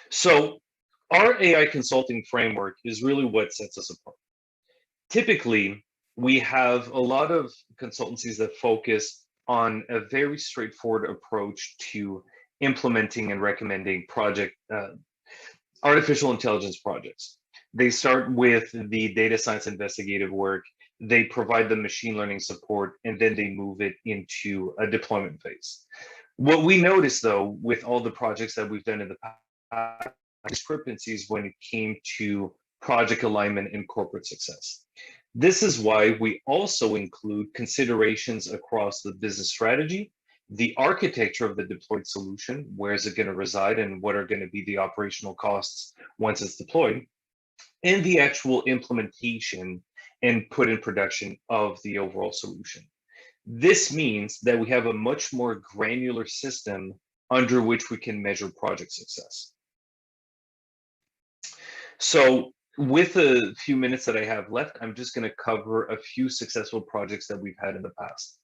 So our AI consulting framework is really what sets us apart. Typically, we have a lot of consultancies that focus on a very straightforward approach to implementing and recommending artificial intelligence projects. They start with the data science investigative work, they provide the machine learning support, and then they move it into a deployment phase. What we noticed, though, with all the projects that we've done in the past, discrepancies when it came to project alignment and corporate success. This is why we also include considerations across the business strategy, the architecture of the deployed solution, where is it going to reside and what are going to be the operational costs once it's deployed, and the actual implementation and put in production of the overall solution. This means that we have a much more granular system under which we can measure project success. So with the few minutes that I have left, I'm just going to cover a few successful projects that we've had in the past.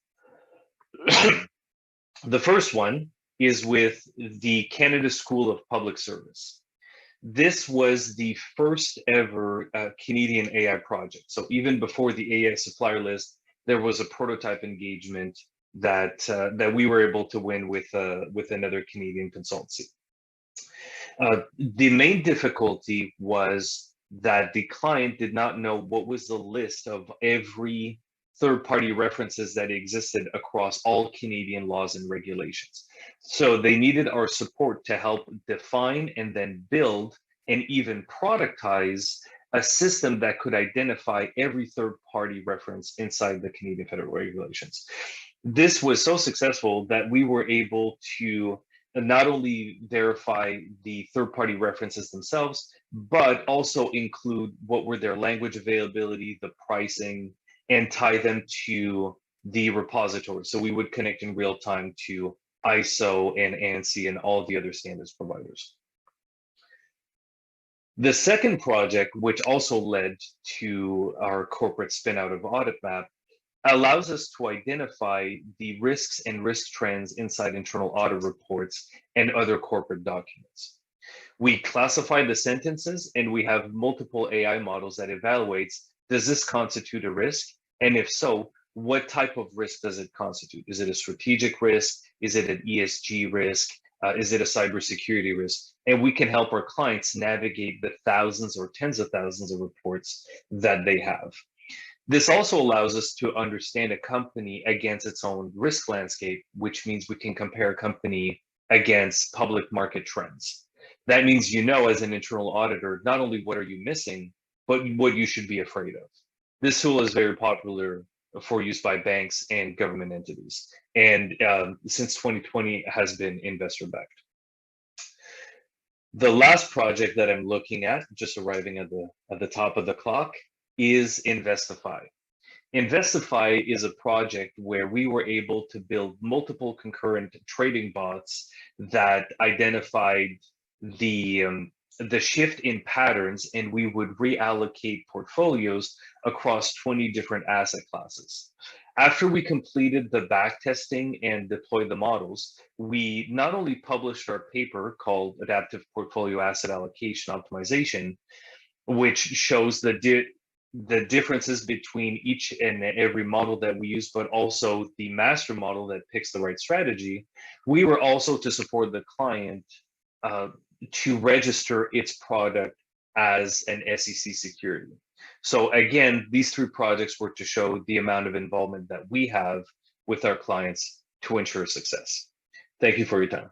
The first one is with the Canada School of Public Service. This was the first ever Canadian AI project. So even before the AI supplier list, there was a prototype engagement that we were able to win with another Canadian consultancy. The main difficulty was that the client did not know what was the list of every third-party references that existed across all Canadian laws and regulations. So they needed our support to help define and then build and even productize a system that could identify every third-party reference inside the Canadian federal regulations. This was so successful that we were able to not only verify the third-party references themselves, but also include what were their language availability, the pricing, and tie them to the repository. So we would connect in real time to ISO and ANSI and all the other standards providers. The second project, which also led to our corporate spin out of AuditMap, allows us to identify the risks and risk trends inside internal audit reports and other corporate documents. We classify the sentences, and we have multiple AI models that evaluates, does this constitute a risk? And if so, what type of risk does it constitute? Is it a strategic risk? Is it an ESG risk? Is it a cybersecurity risk? And we can help our clients navigate the thousands or tens of thousands of reports that they have. This also allows us to understand a company against its own risk landscape, which means we can compare a company against public market trends. That means, you know, as an internal auditor, not only what are you missing, but what you should be afraid of. This tool is very popular for use by banks and government entities, and since 2020 has been investor backed. The last project that I'm looking at, just arriving at the top of the clock, is Investify. Investify is a project where we were able to build multiple concurrent trading bots that identified the shift in patterns, and we would reallocate portfolios across 20 different asset classes. After we completed the back testing and deployed the models, we not only published our paper called Adaptive Portfolio Asset Allocation Optimization, which shows the differences between each and every model that we use, but also the master model that picks the right strategy. We were also to support the client to register its product as an SEC security. So again, these three projects were to show the amount of involvement that we have with our clients to ensure success. Thank you for your time.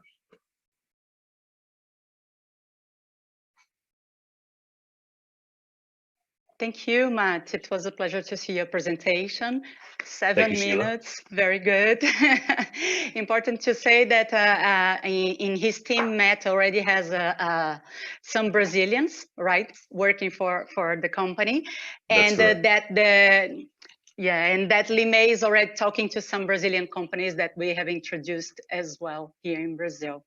Thank you, Matt. It was a pleasure to see your presentation. 7 minutes, Sheila. Very good. Important to say that in his team, Matt already has some Brazilians, right, working for the company, and right. that Lime is already talking to some Brazilian companies that we have introduced as well here in Brazil.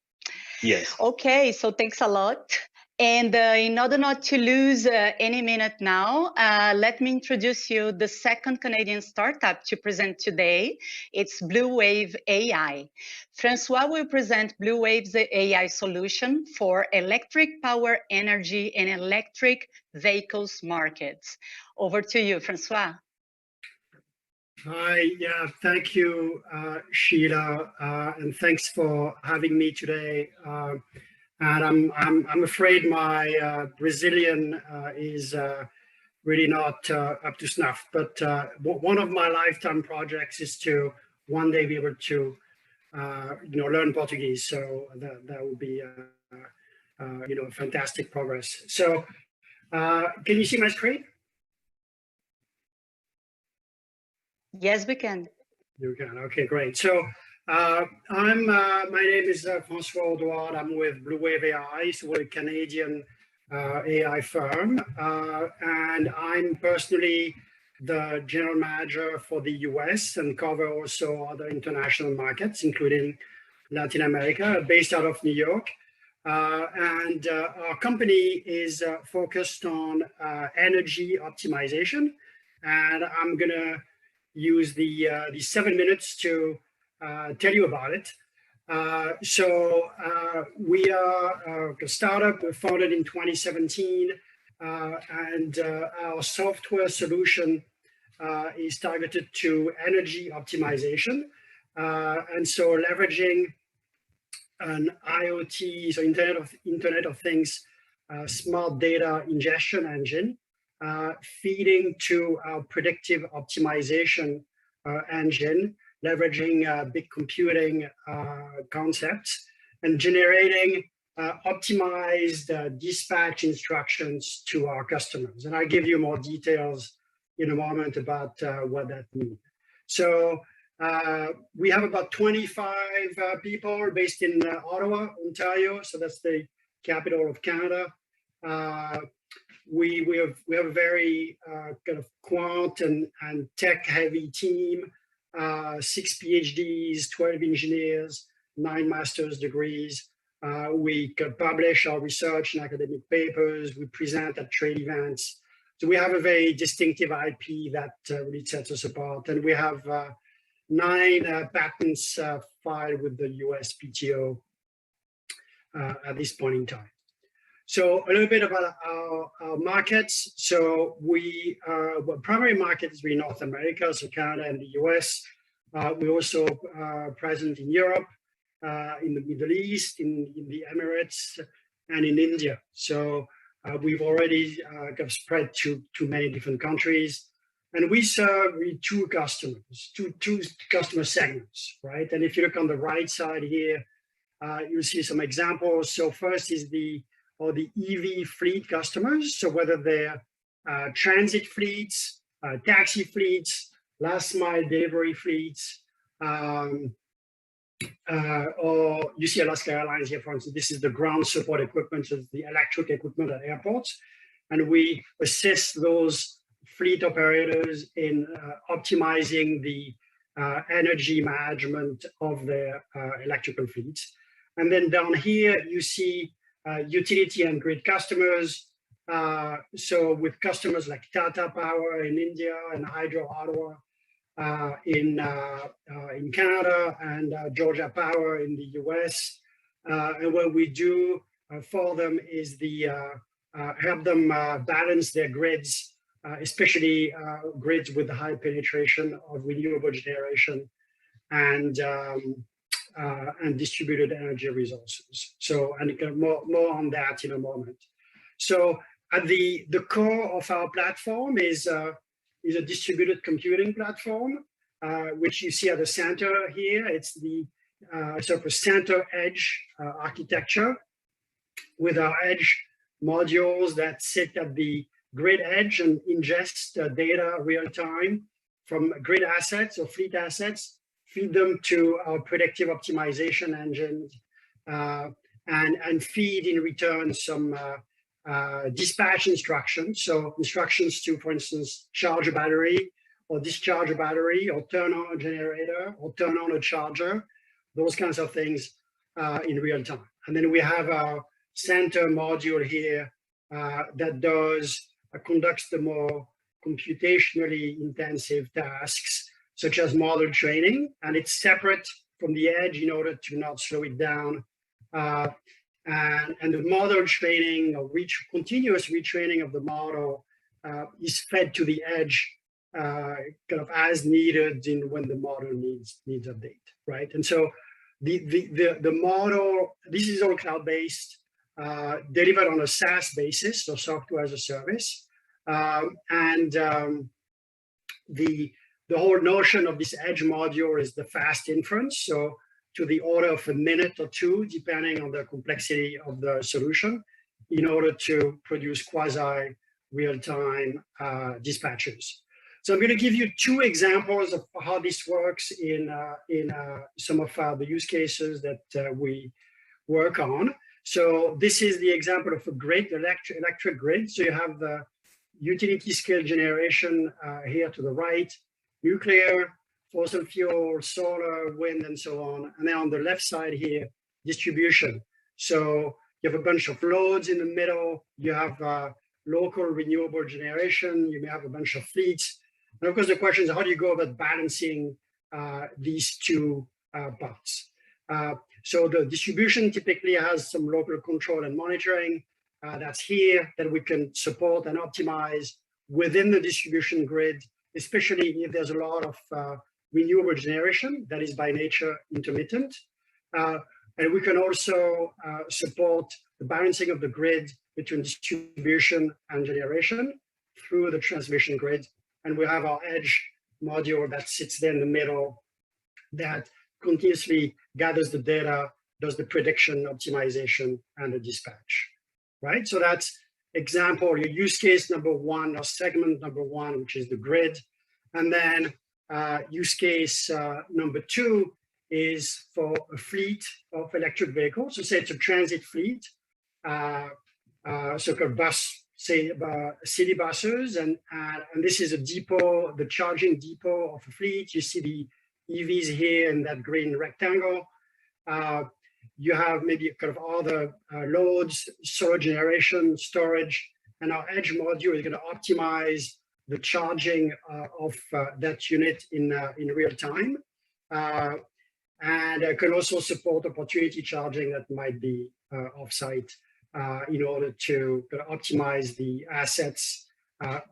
Yes. Okay, so thanks a lot. And in order not to lose any minute now, let me introduce you the second Canadian startup to present today. It's Blue Wave AI. Francois will present Blue Wave's AI solution for electric power, energy, and electric vehicles markets. Over to you, Francois. Hi, yeah, thank you, Sheila, and thanks for having me today. And I'm afraid my Brazilian is really not up to snuff. But one of my lifetime projects is to one day be able to learn Portuguese. So that would be fantastic progress. So can you see my screen? Yes, we can. You can. Okay, great. So. My name is Francois Audouard. I'm with Blue Wave AI, so we're a Canadian AI firm, and I'm personally the general manager for the US and cover also other international markets, including Latin America, based out of New York. And our company is focused on energy optimization, and I'm gonna use the 7 minutes to tell you about it. We are a startup. We founded in 2017, and our software solution is targeted to energy optimization. And so leveraging an IoT, so Internet of Things, smart data ingestion engine, feeding to our predictive optimization engine, leveraging big computing concepts, and generating optimized dispatch instructions to our customers. And I'll give you more details in a moment about what that means. So we have about 25 people based in Ottawa, Ontario. So that's the capital of Canada. We have a very kind of quant and tech-heavy team. 6 PhDs, 12 engineers, 9 master's degrees. We publish our research in academic papers. We present at trade events. So we have a very distinctive IP that really sets us apart. And we have 9 patents filed with the US PTO at this point in time. So a little bit about our markets. So our primary market is really North America, so Canada and the US. We're also present in Europe, in the Middle East, in the Emirates, and in India. So we've already got spread to many different countries. And we serve really two customer segments, right? And if you look on the right side here, you'll see some examples. So first is the EV fleet customers. So whether they're transit fleets, taxi fleets, last mile delivery fleets, or you see Alaska Airlines here, for instance. This is the ground support equipment, so the electric equipment at airports. And we assist those fleet operators in optimizing the energy management of their electrical fleets. And then down here, you see utility and grid customers. So with customers like Tata Power in India and Hydro Ottawa in Canada, and Georgia Power in the US. And what we do for them is help them balance their grids, especially grids with high penetration of renewable generation and distributed energy resources. So, and more on that in a moment. So at the core of our platform is a distributed computing platform, which you see at the center here. It's the sort of center edge architecture with our edge modules that sit at the grid edge and ingest data real time from grid assets or fleet assets, feed them to our predictive optimization engine, and feed in return some dispatch instructions. So instructions to, for instance, charge a battery or discharge a battery or turn on a generator or turn on a charger, those kinds of things in real time. And then we have our center module here that conducts the more computationally intensive tasks, such as model training, and it's separate from the edge in order to not slow it down. And the model training or continuous retraining of the model is fed to the edge kind of as needed when the model needs update, right? And so the model, this is all cloud-based, delivered on a SaaS basis, so software as a service. The whole notion of this edge module is the fast inference. So to the order of a minute or two, depending on the complexity of the solution, in order to produce quasi real-time dispatches. So I'm going to give you two examples of how this works in some of the use cases that we work on. So this is the example of a grid, electric grid. So you have the utility scale generation here to the right, nuclear, fossil fuel, solar, wind, and so on. And then on the left side here, distribution. So you have a bunch of loads in the middle. You have local renewable generation. You may have a bunch of fleets. And of course, the question is, how do you go about balancing these two parts? So the distribution typically has some local control and monitoring that's here that we can support and optimize within the distribution grid, especially if there's a lot of renewable generation that is by nature intermittent. And we can also support the balancing of the grid between distribution and generation through the transmission grid. And we have our edge module that sits there in the middle that continuously gathers the data, does the prediction, optimization, and the dispatch, right? So that's example, your use case number one or segment number one, which is the grid. And then use case number two is for a fleet of electric vehicles. So say it's a transit fleet, so a bus, say city buses, and this is a depot, the charging depot of a fleet. You see the EVs here in that green rectangle. You have maybe kind of all the loads, solar generation, storage, and our edge module is going to optimize the charging of that unit in real time, and can also support opportunity charging that might be offsite in order to optimize the assets,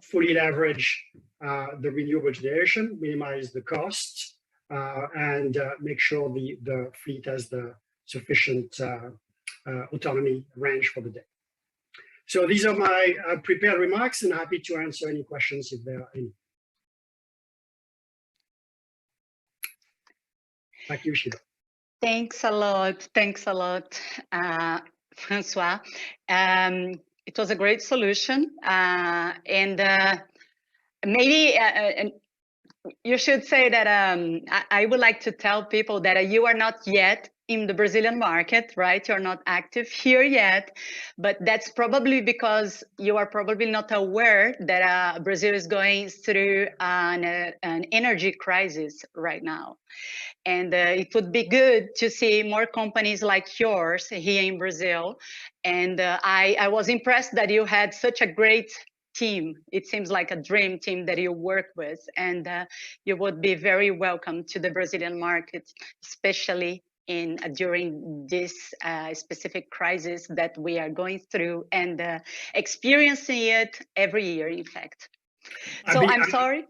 fully leverage the renewable generation, minimize the costs, and make sure the fleet has the sufficient autonomy range for the day. So these are my prepared remarks, and happy to answer any questions if there are any. Thank you, Sheila. Thanks a lot. Thanks a lot, Francois. It was a great solution. And maybe you should say that I would like to tell people that you are not yet in the Brazilian market, right? You're not active here yet, but that's probably because you are probably not aware that Brazil is going through an energy crisis right now. And it would be good to see more companies like yours here in Brazil. And I was impressed that you had such a great team. It seems like a dream team that you work with, and you would be very welcome to the Brazilian market, especially during this specific crisis that we are going through and experiencing it every year, in fact. So I'm sorry.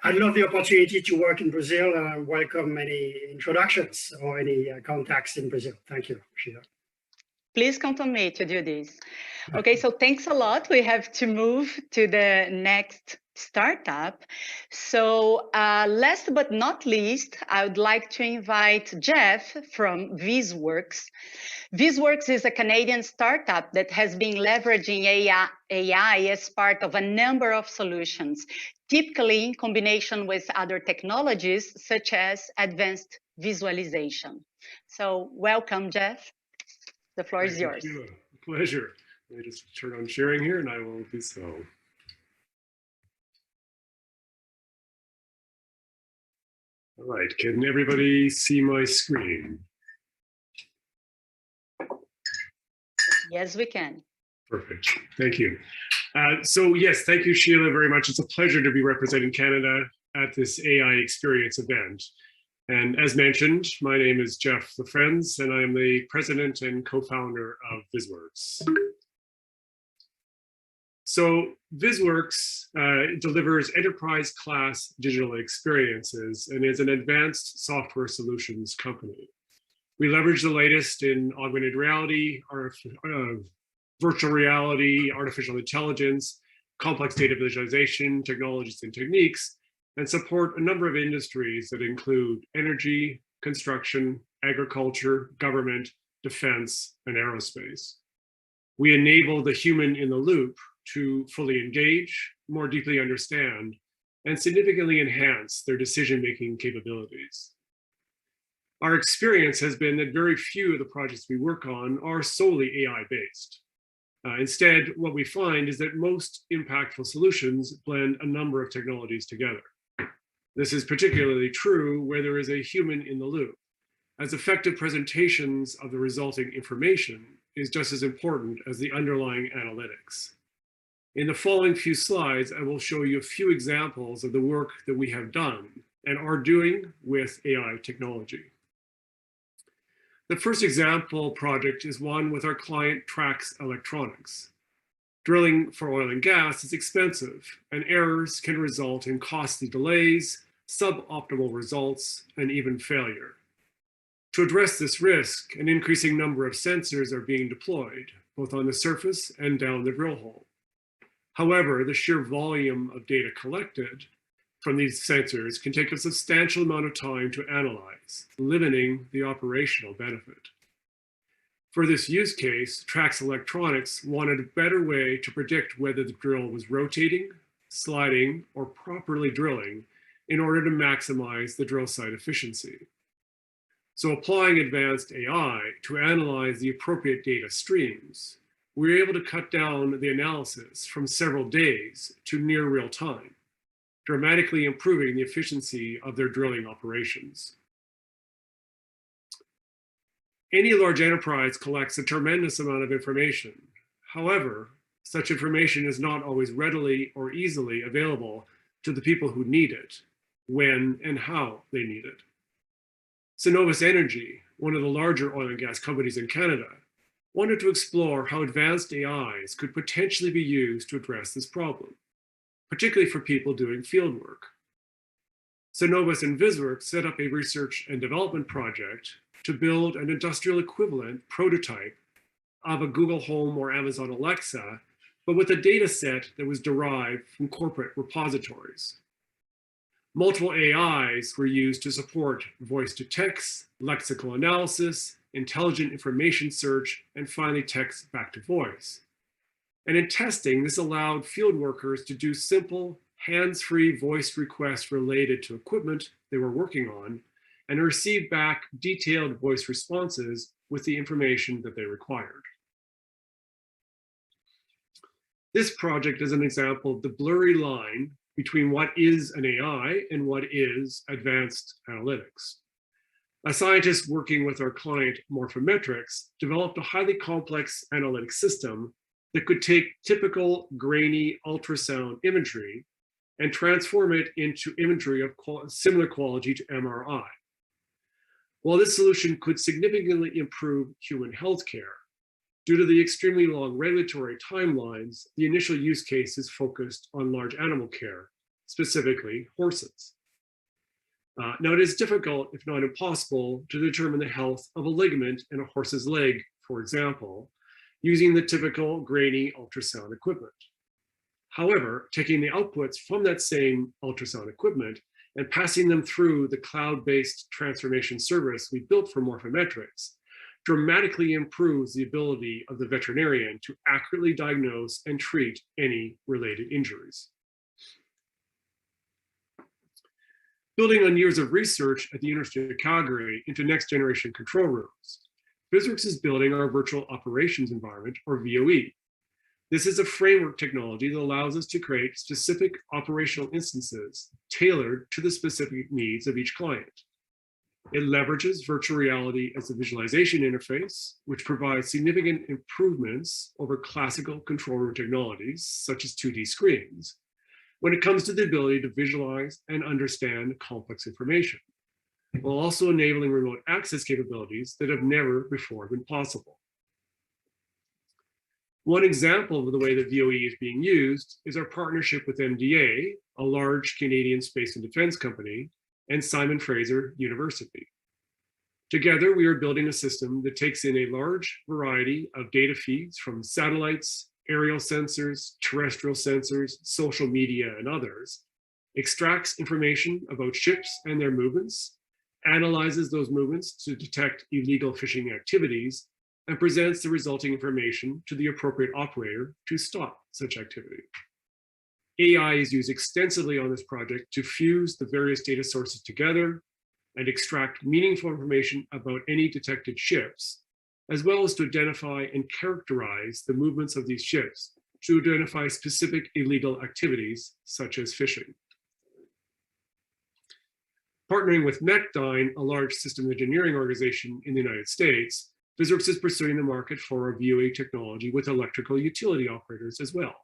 I'd love the opportunity to work in Brazil, and I welcome any introductions or any contacts in Brazil. Thank you, Sheila. Please count on me to do this. Okay, so thanks a lot. We have to move to the next startup. So last but not least, I would like to invite Jeff from VisWorks. VisWorks is a Canadian startup that has been leveraging AI as part of a number of solutions, typically in combination with other technologies such as advanced visualization. So welcome, Jeff. The floor is yours. Thank you. Pleasure. Let me just turn on sharing here and I will do so. All right, can everybody see my screen? Yes, we can. Perfect, thank you. So yes, thank you, Sheila, very much. It's a pleasure to be representing Canada at this AI Experience event. And as mentioned, my name is Jeff LaFrenz, and I am the president and co-founder of VisWorks. So VisWorks delivers enterprise-class digital experiences and is an advanced software solutions company. We leverage the latest in augmented reality, virtual reality, artificial intelligence, complex data visualization, technologies and techniques, and support a number of industries that include energy, construction, agriculture, government, defense, and aerospace. We enable the human in the loop to fully engage, more deeply understand, and significantly enhance their decision-making capabilities. Our experience has been that very few of the projects we work on are solely AI-based. Instead, what we find is that most impactful solutions blend a number of technologies together. This is particularly true where there is a human in the loop, as effective presentations of the resulting information is just as important as the underlying analytics. In the following few slides, I will show you a few examples of the work that we have done and are doing with AI technology. The first example project is one with our client Trax Electronics. Drilling for oil and gas is expensive, and errors can result in costly delays, suboptimal results, and even failure. To address this risk, an increasing number of sensors are being deployed, both on the surface and down the drill hole. However, the sheer volume of data collected from these sensors can take a substantial amount of time to analyze, limiting the operational benefit. For this use case, Trax Electronics wanted a better way to predict whether the drill was rotating, sliding, or properly drilling in order to maximize the drill site efficiency. So applying advanced AI to analyze the appropriate data streams, we were able to cut down the analysis from several days to near real time, dramatically improving the efficiency of their drilling operations. Any large enterprise collects a tremendous amount of information. However, such information is not always readily or easily available to the people who need it, when and how they need it. Cenovus Energy, one of the larger oil and gas companies in Canada, wanted to explore how advanced AIs could potentially be used to address this problem, particularly for people doing field work. Cenovus and Visworks set up a research and development project to build an industrial equivalent prototype of a Google Home or Amazon Alexa, but with a data set that was derived from corporate repositories. Multiple AIs were used to support voice-to-text, lexical analysis, intelligent information search, and finally text back to voice. And in testing, this allowed field workers to do simple, hands-free voice requests related to equipment they were working on, and receive back detailed voice responses with the information that they required. This project is an example of the blurry line between what is an AI and what is advanced analytics. A scientist working with our client Morphometrics developed a highly complex analytic system that could take typical grainy ultrasound imagery and transform it into imagery of similar quality to MRI. While this solution could significantly improve human healthcare, due to the extremely long regulatory timelines, the initial use case is focused on large animal care, specifically horses. Now, it is difficult, if not impossible, to determine the health of a ligament in a horse's leg, for example, using the typical grainy ultrasound equipment. However, taking the outputs from that same ultrasound equipment and passing them through the cloud-based transformation service we built for Morphometrics dramatically improves the ability of the veterinarian to accurately diagnose and treat any related injuries. Building on years of research at the University of Calgary into next generation control rooms, Visworks is building our virtual operations environment, or VOE. This is a framework technology that allows us to create specific operational instances tailored to the specific needs of each client. It leverages virtual reality as a visualization interface, which provides significant improvements over classical control room technologies, such as 2D screens, when it comes to the ability to visualize and understand complex information, while also enabling remote access capabilities that have never before been possible. One example of the way that VOE is being used is our partnership with MDA, a large Canadian space and defense company, and Simon Fraser University. Together, we are building a system that takes in a large variety of data feeds from satellites, aerial sensors, terrestrial sensors, social media, and others, extracts information about ships and their movements, analyzes those movements to detect illegal fishing activities, and presents the resulting information to the appropriate operator to stop such activity. AI is used extensively on this project to fuse the various data sources together and extract meaningful information about any detected ships, as well as to identify and characterize the movements of these ships to identify specific illegal activities, such as fishing. Partnering with Metdyne, a large system engineering organization in the United States, Visworks is pursuing the market for our VOE technology with electrical utility operators as well.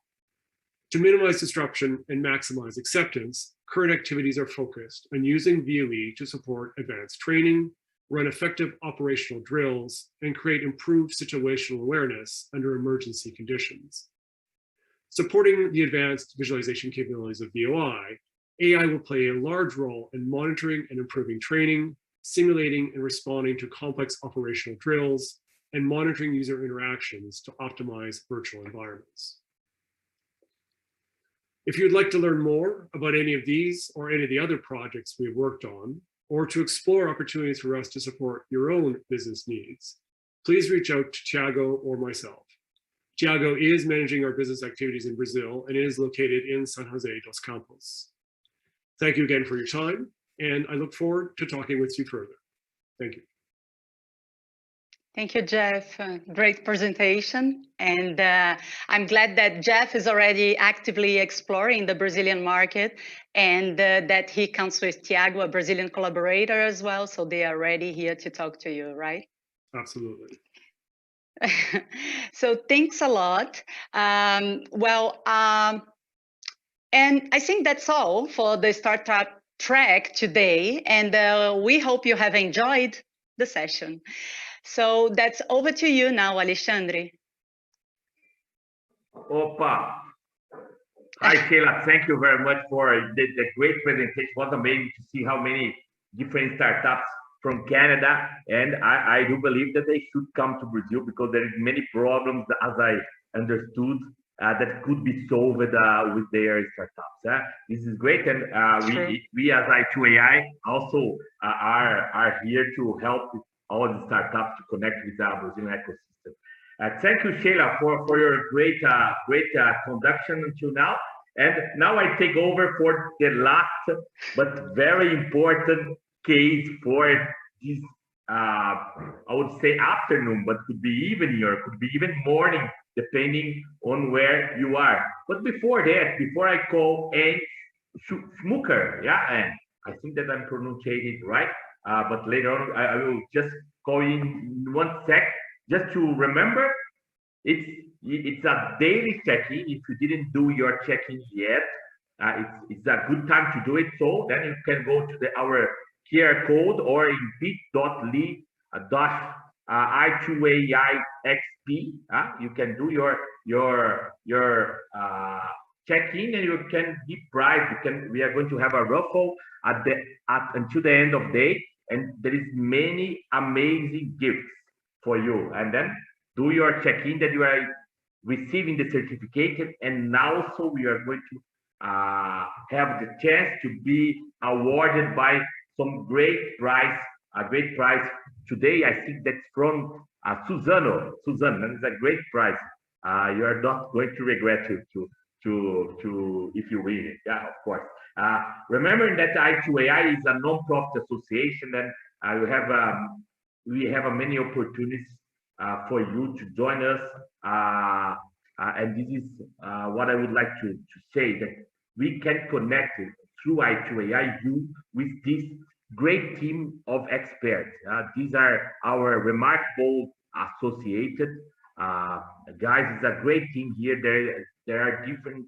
To minimize disruption and maximize acceptance, current activities are focused on using VOE to support advanced training, run effective operational drills, and create improved situational awareness under emergency conditions. Supporting the advanced visualization capabilities of VOI, AI will play a large role in monitoring and improving training, simulating and responding to complex operational drills, and monitoring user interactions to optimize virtual environments. If you'd like to learn more about any of these or any of the other projects we've worked on, or to explore opportunities for us to support your own business needs, please reach out to Tiago or myself. Tiago is managing our business activities in Brazil and is located in San Jose dos Campos. Thank you again for your time, and I look forward to talking with you further. Thank you. Thank you, Jeff. Great presentation. And I'm glad that Jeff is already actively exploring the Brazilian market, and that he comes with Tiago, a Brazilian collaborator as well. So they are ready here to talk to you, right? Absolutely. So thanks a lot. And I think that's all for the startup track today. And we hope you have enjoyed the session. So that's over to you now, Alexandre. Opa. Hi, Sheila. Thank you very much for the great presentation. It was amazing to see how many different startups from Canada, and I do believe that they should come to Brazil because there is many problems, as I understood, that could be solved with their startups. This is great, and we as I2AI also are here to help all the startups to connect with the Brazilian ecosystem. Thank you, Sheila, for your great conduction until now. And now I take over for the last but very important case for this, I would say afternoon, but could be evening or could be even morning, depending on where you are. But before that, before I call Anne Schmucker, and I think that I'm pronouncing it right, but later on I will just call in 1 sec, just to remember, it's a daily check-in. If you didn't do your check-in yet, it's a good time to do it. So then you can go to our QR code or in bit.ly/I2AIXP. You can do your check-in and you can give prize. We are going to have a raffle until the end of the day, and there is many amazing gifts for you. And then do your check-in that you are receiving the certificate, and also we are going to have the chance to be awarded by some great prize, a great prize today. I think that's from Suzano. Suzano, that is a great prize. You are not going to regret to if you win it. Yeah, of course. Remembering that I2AI is a non-profit association, and we have many opportunities for you to join us. And this is what I would like to say, that we can connect through I2AI you with this great team of experts. These are our remarkable associated guys. It's a great team here. There are different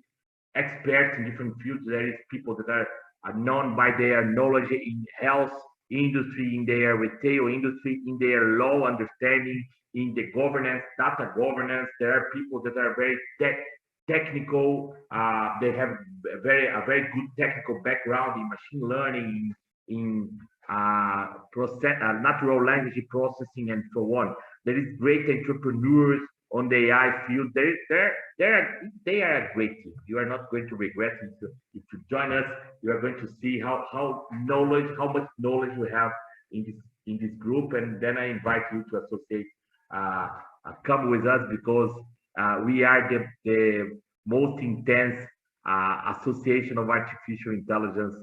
experts in different fields. There is people that are known by their knowledge in health industry, in their retail industry, in their law understanding, in the governance, data governance. There are people that are very technical. They have a very good technical background in machine learning, in natural language processing, and so on. There is great entrepreneurs on the AI field. They are a great team. You are not going to regret it. If you join us, you are going to see how much knowledge we have in this group. And then I invite you to associate, come with us, because we are the most intense association of artificial intelligence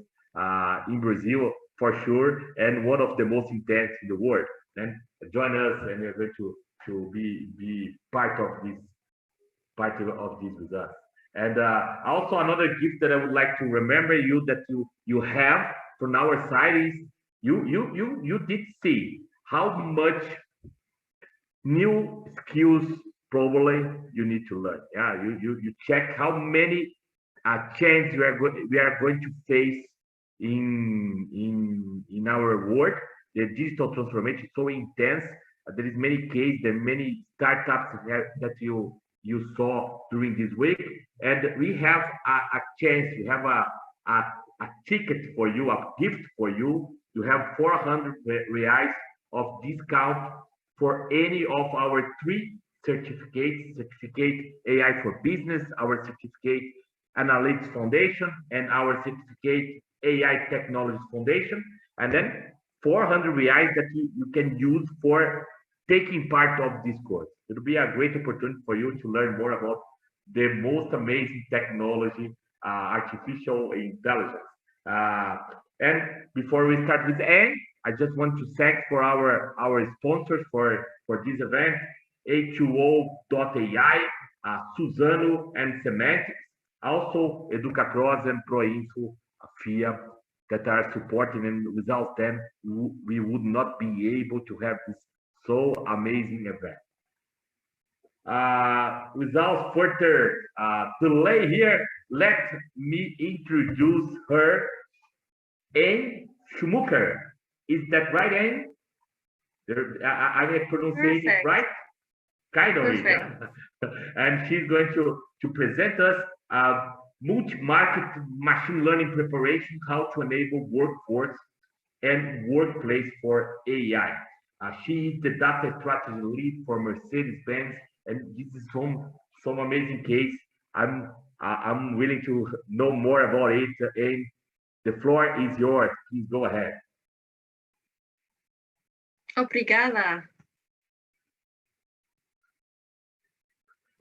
in Brazil, for sure, and one of the most intense in the world. Then join us, and we're going to be part of this with us. And also another gift that I would like to remember you that you have from our side is you did see how much new skills probably you need to learn. Yeah, you check how many changes we are going to face in our world. The digital transformation is so intense. There is many cases, there are many startups that you saw during this week, and we have a chance. We have a ticket for you, a gift for you. You have 400 reais of discount for any of our 3 certificates: certificate AI for Business, our certificate Analytics Foundation, and our certificate AI Technologies Foundation. And then 400 reais that you can use for taking part of this course. It will be a great opportunity for you to learn more about the most amazing technology, artificial intelligence. And before we start with Anne, I just want to thank for our sponsors for this event: A2O.ai, Suzano, and Semantics. Also, Educacross and Proinfo, FIA, that are supporting, and without them, we would not be able to have this so amazing event. Without further delay here, let me introduce her, Anne Schmucker. Is that right, Anne? I pronounced it right? Kind of it, yeah? And she's going to present us multi-market machine learning preparation, how to enable workforce and workplace for AI. She is the data strategy lead for Mercedes-Benz, and this is some amazing case. I'm willing to know more about it, and the floor is yours. Please go ahead. Obrigada.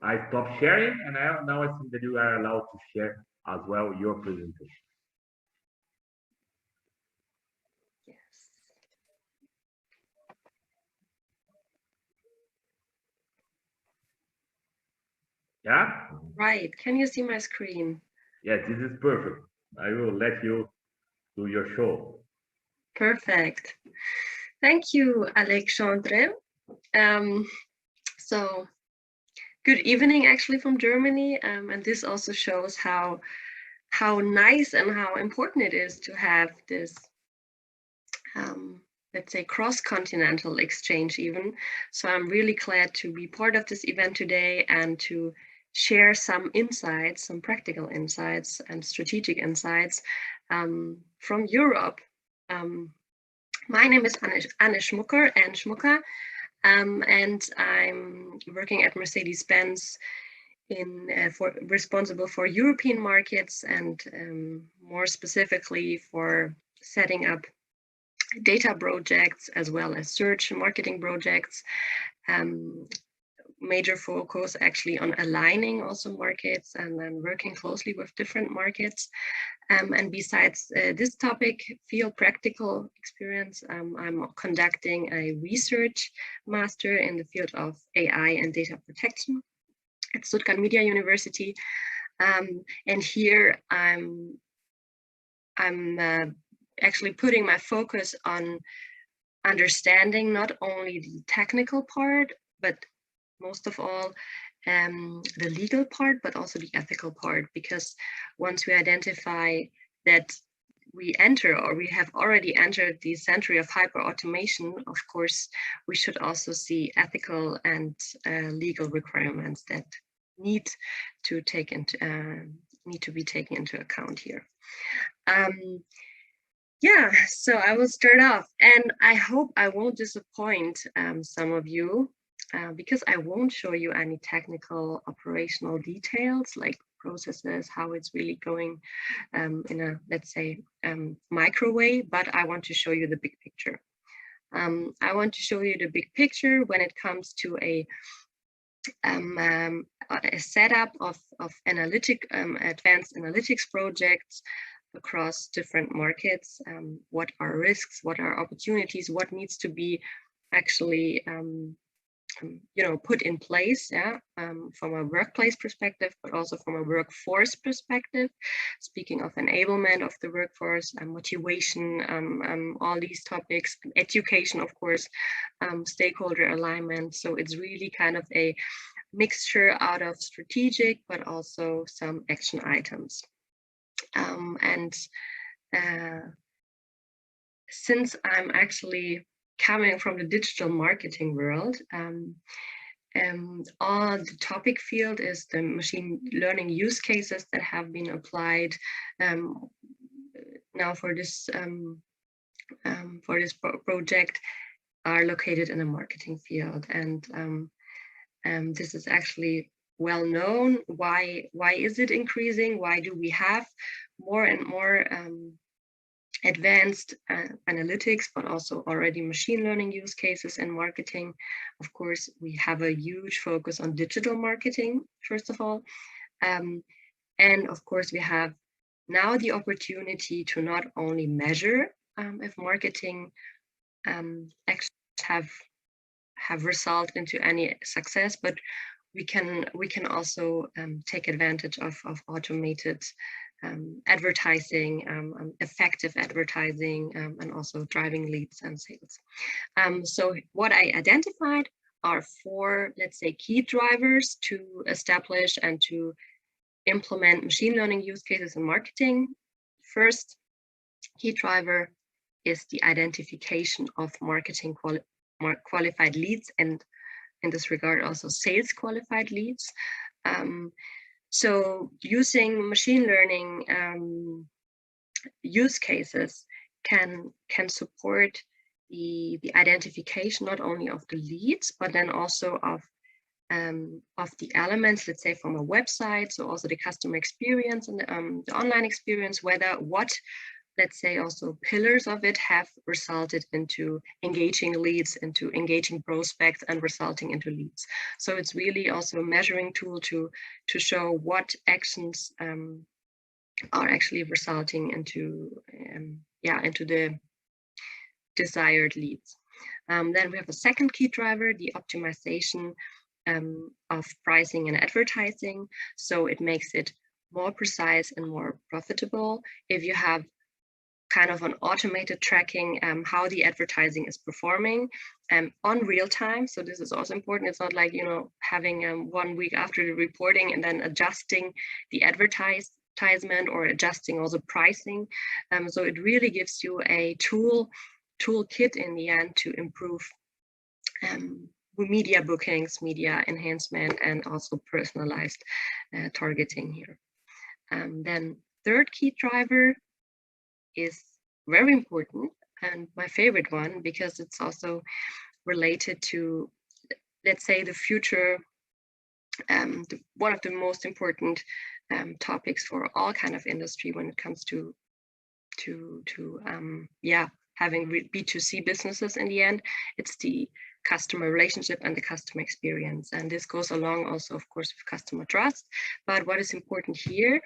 I stopped sharing, and now I think that you are allowed to share as well your presentation. Yes. Yeah? Right. Can you see my screen? Yes, this is perfect. I will let you do your show. Perfect. Thank you, Alexandre. So good evening, actually, from Germany. And this also shows how nice and how important it is to have this, let's say, cross-continental exchange even. So I'm really glad to be part of this event today and to share some insights, some practical insights and strategic insights from Europe. My name is Anne Schmucker, and I'm working at Mercedes-Benz responsible for European markets and more specifically for setting up data projects as well as search and marketing projects. Major focus actually on aligning also markets and then working closely with different markets. And besides this topic, field practical experience, I'm conducting a research master in the field of AI and data protection at Stuttgart Media University. And here I'm actually putting my focus on understanding not only the technical part, but most of all, the legal part, but also the ethical part, because once we identify that we enter or we have already entered the century of hyper-automation, of course, we should also see ethical and legal requirements that need to be taken into account here. Yeah, so I will start off, and I hope I won't disappoint some of you. Because I won't show you any technical operational details like processes, how it's really going in a, let's say, micro way, but I want to show you the big picture. I want to show you the big picture when it comes to a setup of advanced analytics projects across different markets. What are risks? What are opportunities? What needs to be actually put in place, from a workplace perspective, but also from a workforce perspective. Speaking of enablement of the workforce, motivation, all these topics, education, of course, stakeholder alignment. So it's really kind of a mixture out of strategic, but also some action items. Since I'm actually coming from the digital marketing world, all the topic field is the machine learning use cases that have been applied now for this project are located in the marketing field, and this is actually well known. Why is it increasing? Why do we have more and more advanced analytics, but also already machine learning use cases in marketing? Of course, we have a huge focus on digital marketing, first of all. And of course, we have now the opportunity to not only measure if marketing actions have resulted into any success, but we can also take advantage of automated advertising, effective advertising, and also driving leads and sales. So what I identified are 4, let's say, key drivers to establish and to implement machine learning use cases in marketing. First key driver is the identification of marketing qualified leads, and in this regard also sales qualified leads. So using machine learning use cases can support the identification not only of the leads, but then also of the elements, let's say from a website, so also the customer experience and the online experience, what, let's say, also pillars of it have resulted into engaging leads, into engaging prospects and resulting into leads. So it's really also a measuring tool to show what actions are actually resulting into the desired leads. Then we have a second key driver, the optimization of pricing and advertising. So it makes it more precise and more profitable if you have kind of an automated tracking how the advertising is performing on real time. So this is also important. It's not like, having 1 week after the reporting and then adjusting the advertisement or adjusting also pricing. So it really gives you a toolkit in the end to improve media bookings, media enhancement, and also personalized targeting here. Then third key driver is very important and my favorite one, because it's also related to, let's say, the future, one of the most important topics for all kind of industry when it comes to having B2C businesses in the end. It's the customer relationship and the customer experience. And this goes along also, of course, with customer trust. But what is important here,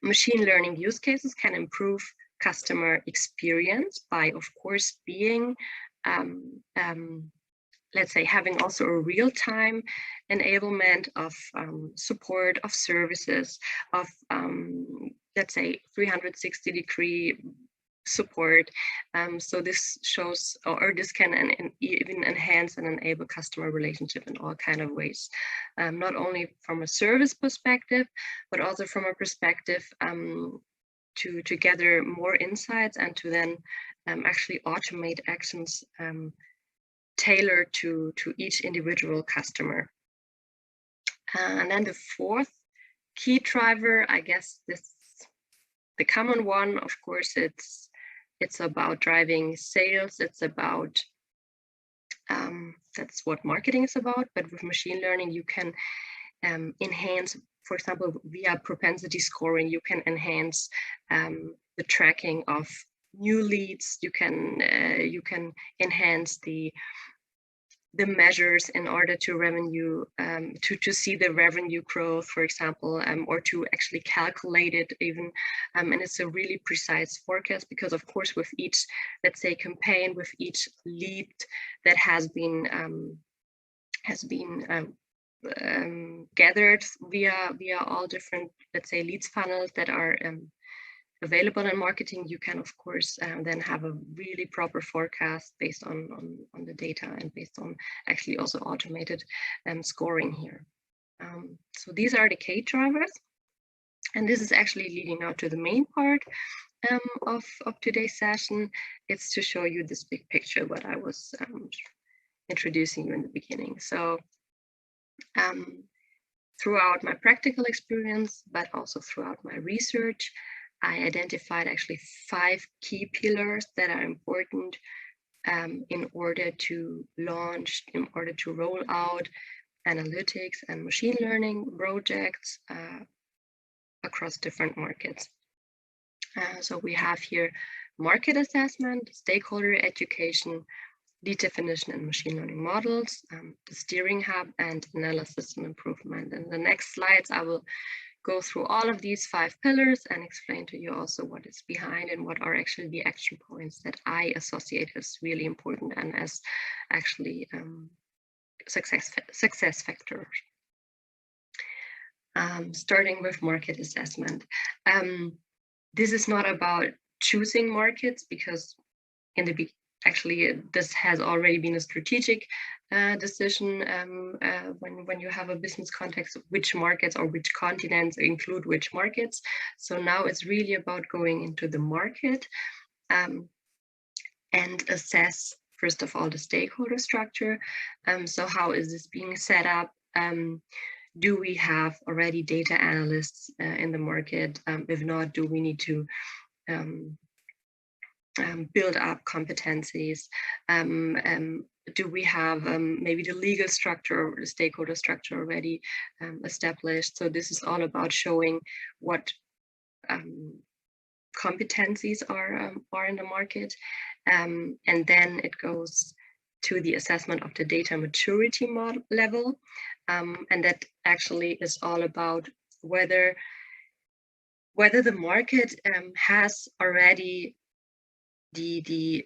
machine learning use cases can improve customer experience by, of course, being, let's say, having also a real-time enablement of support, of services, of, let's say, 360-degree support. So this shows, or this can even enhance and enable customer relationship in all kind of ways, not only from a service perspective, but also from a perspective to gather more insights and to then actually automate actions tailored to each individual customer. And then the fourth key driver, I guess the common one, of course, it's about driving sales. It's about, that's what marketing is about, but with machine learning, you can enhance, for example, via propensity scoring, you can enhance the tracking of new leads. You can enhance the measures in order to revenue, to see the revenue growth, for example, or to actually calculate it even. And it's a really precise forecast because, of course, with each, let's say, campaign, with each lead that has been gathered via all different, let's say, leads funnels that are available in marketing, you can, of course, then have a really proper forecast based on the data and based on actually also automated scoring here. So these are the key drivers. And this is actually leading now to the main part of today's session. It's to show you this big picture, what I was introducing you in the beginning. So throughout my practical experience, but also throughout my research, I identified actually 5 key pillars that are important in order to launch, in order to roll out analytics and machine learning projects across different markets. So we have here market assessment, stakeholder education, lead definition and machine learning models, the steering hub, and analysis and improvement. In the next slides, I will go through all of these 5 pillars and explain to you also what is behind and what are actually the action points that I associate as really important and as actually success factors. Starting with market assessment. This is not about choosing markets, because in the actually, this has already been a strategic decision when you have a business context, which markets or which continents include which markets. So now it's really about going into the market and assess, first of all, the stakeholder structure. So how is this being set up? Do we have already data analysts in the market? If not, do we need to build up competencies? Do we have maybe the legal structure or the stakeholder structure already established? So this is all about showing what competencies are in the market. And then it goes to the assessment of the data maturity level. And that actually is all about whether the market has already the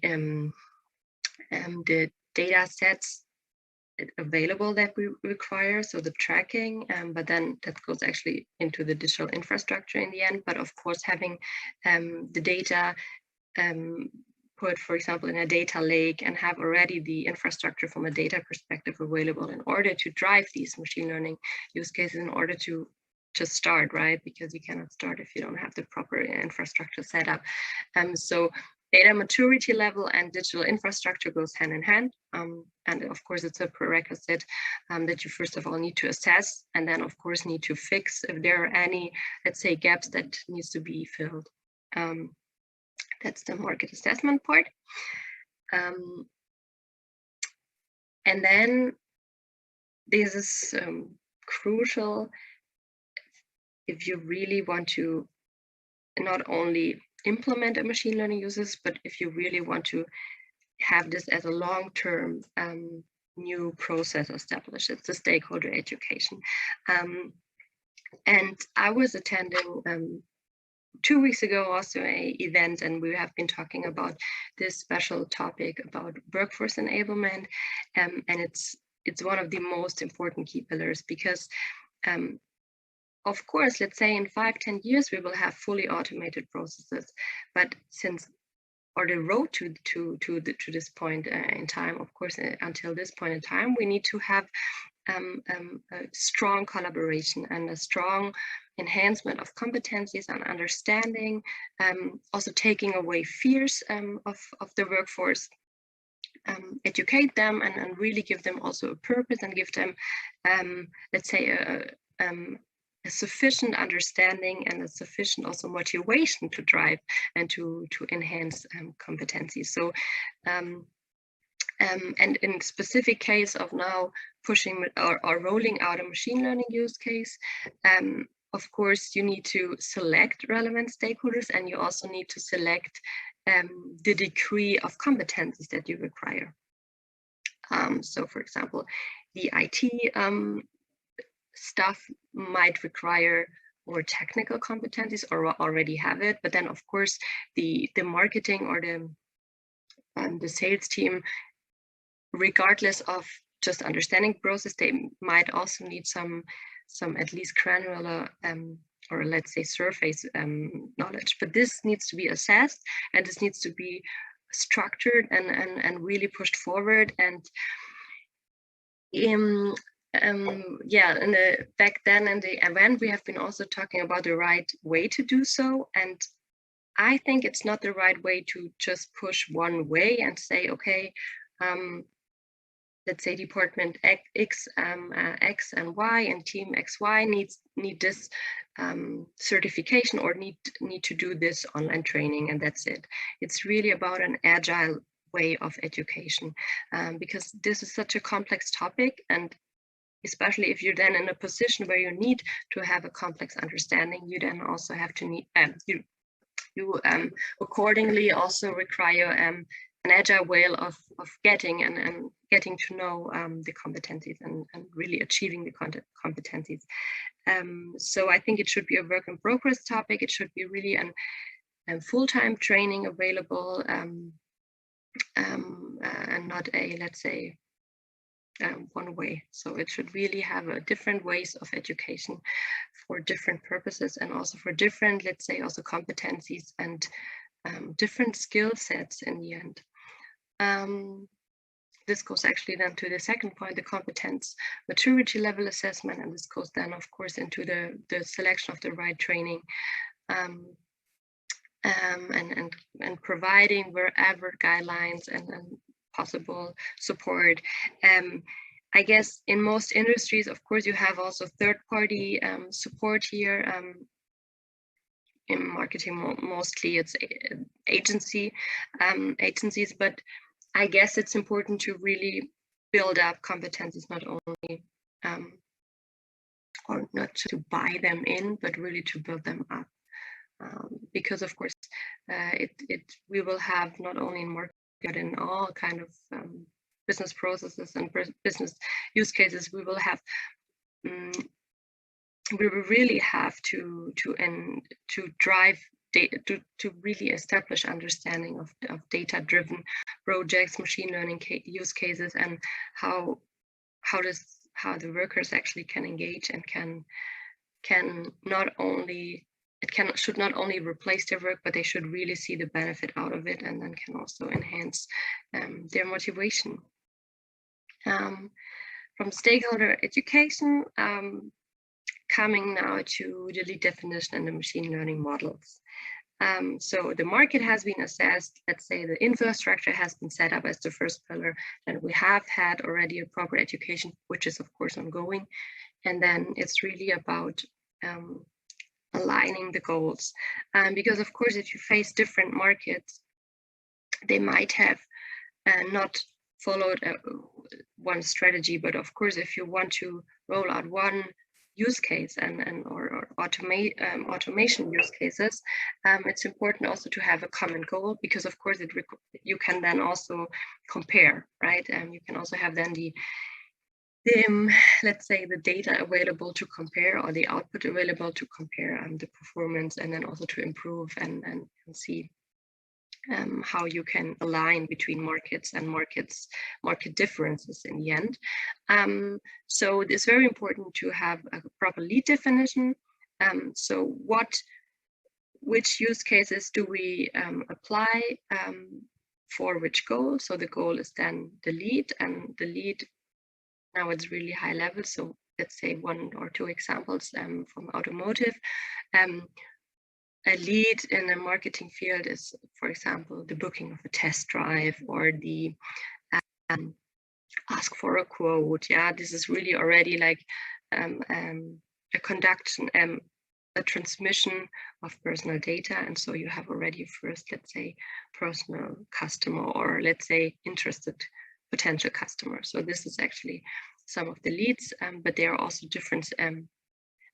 data sets available that we require, so the tracking, but then that goes actually into the digital infrastructure in the end. But of course, having the data put, for example, in a data lake and have already the infrastructure from a data perspective available in order to drive these machine learning use cases, in order to start, right? Because you cannot start if you don't have the proper infrastructure set up. So data maturity level and digital infrastructure goes hand in hand. And of course, it's a prerequisite that you first of all need to assess, and then of course need to fix if there are any, let's say, gaps that needs to be filled. That's the market assessment part. And then this is crucial if you really want to not only implement a machine learning uses, but if you really want to have this as a long-term new process established, it's the stakeholder education. And I was attending 2 weeks ago also an event, and we have been talking about this special topic about workforce enablement, and it's one of the most important key pillars, because of course, let's say in 5-10 years we will have fully automated processes, but or the road to this point in time, of course, until this point in time, we need to have a strong collaboration and a strong enhancement of competencies and understanding, also taking away fears of the workforce, educate them and really give them also a purpose, and give them, let's say, a sufficient understanding and a sufficient also motivation to drive and to enhance competencies. So, and in specific case of now pushing or rolling out a machine learning use case, of course, you need to select relevant stakeholders, and you also need to select the degree of competencies that you require. So, for example, the IT stuff might require more technical competencies or already have it, but then, of course, the marketing or the sales team, regardless of just understanding process, they might also need some at least granular or let's say surface knowledge. But this needs to be assessed, and this needs to be structured and really pushed forward. And back then in the event, we have been also talking about the right way to do so. And I think it's not the right way to just push one way and say, okay, let's say department X and Y and team XY need this certification or need to do this online training, and that's it. It's really about an agile way of education, because this is such a complex topic, and especially if you're then in a position where you need to have a complex understanding, you then also have to need you accordingly also require an agile way of getting and getting to know the competencies and really achieving the competencies. So I think it should be a work in progress topic. It should be really a full-time training available, and not a, let's say, one way. So it should really have a different ways of education for different purposes, and also for different, let's say, also competencies and different skill sets in the end. This goes actually then to the second point, the competence maturity level assessment, and this goes then, of course, into the selection of the right training, and providing wherever guidelines and possible support. I guess in most industries, of course, you have also third-party support here. In marketing, mostly it's agencies, but I guess it's important to really build up competencies, not only or not to buy them in, but really to build them up. Because of course, we will have not only in marketing, but in all kind of business processes and business use cases, we will have we will really have to drive data, to really establish understanding of data-driven projects, machine learning use cases, and how the workers actually can engage and can not only should not only replace their work, but they should really see the benefit out of it, and then can also enhance their motivation. From stakeholder education, coming now to the lead definition and the machine learning models. So the market has been assessed, let's say the infrastructure has been set up as the first pillar, and we have had already a proper education, which is of course ongoing. And then it's really about aligning the goals. Because of course, if you face different markets, they might have not followed one strategy, but of course, if you want to roll out one use case or automation use cases, it's important also to have a common goal, because of course you can then also compare, right? You can also have then the let's say the data available to compare, or the output available to compare the performance, and then also to improve and see how you can align between markets and market differences in the end. So it's very important to have a proper lead definition. So which use cases do we apply for which goal? So the goal is then the lead, and the lead, now it's really high level. So let's say one or two examples from automotive. A lead in the marketing field is, for example, the booking of a test drive, or the ask for a quote. Yeah, this is really already like a conduction, a transmission of personal data. And so you have already first, let's say, personal customer, or let's say interested potential customer. So this is actually some of the leads, but there are also different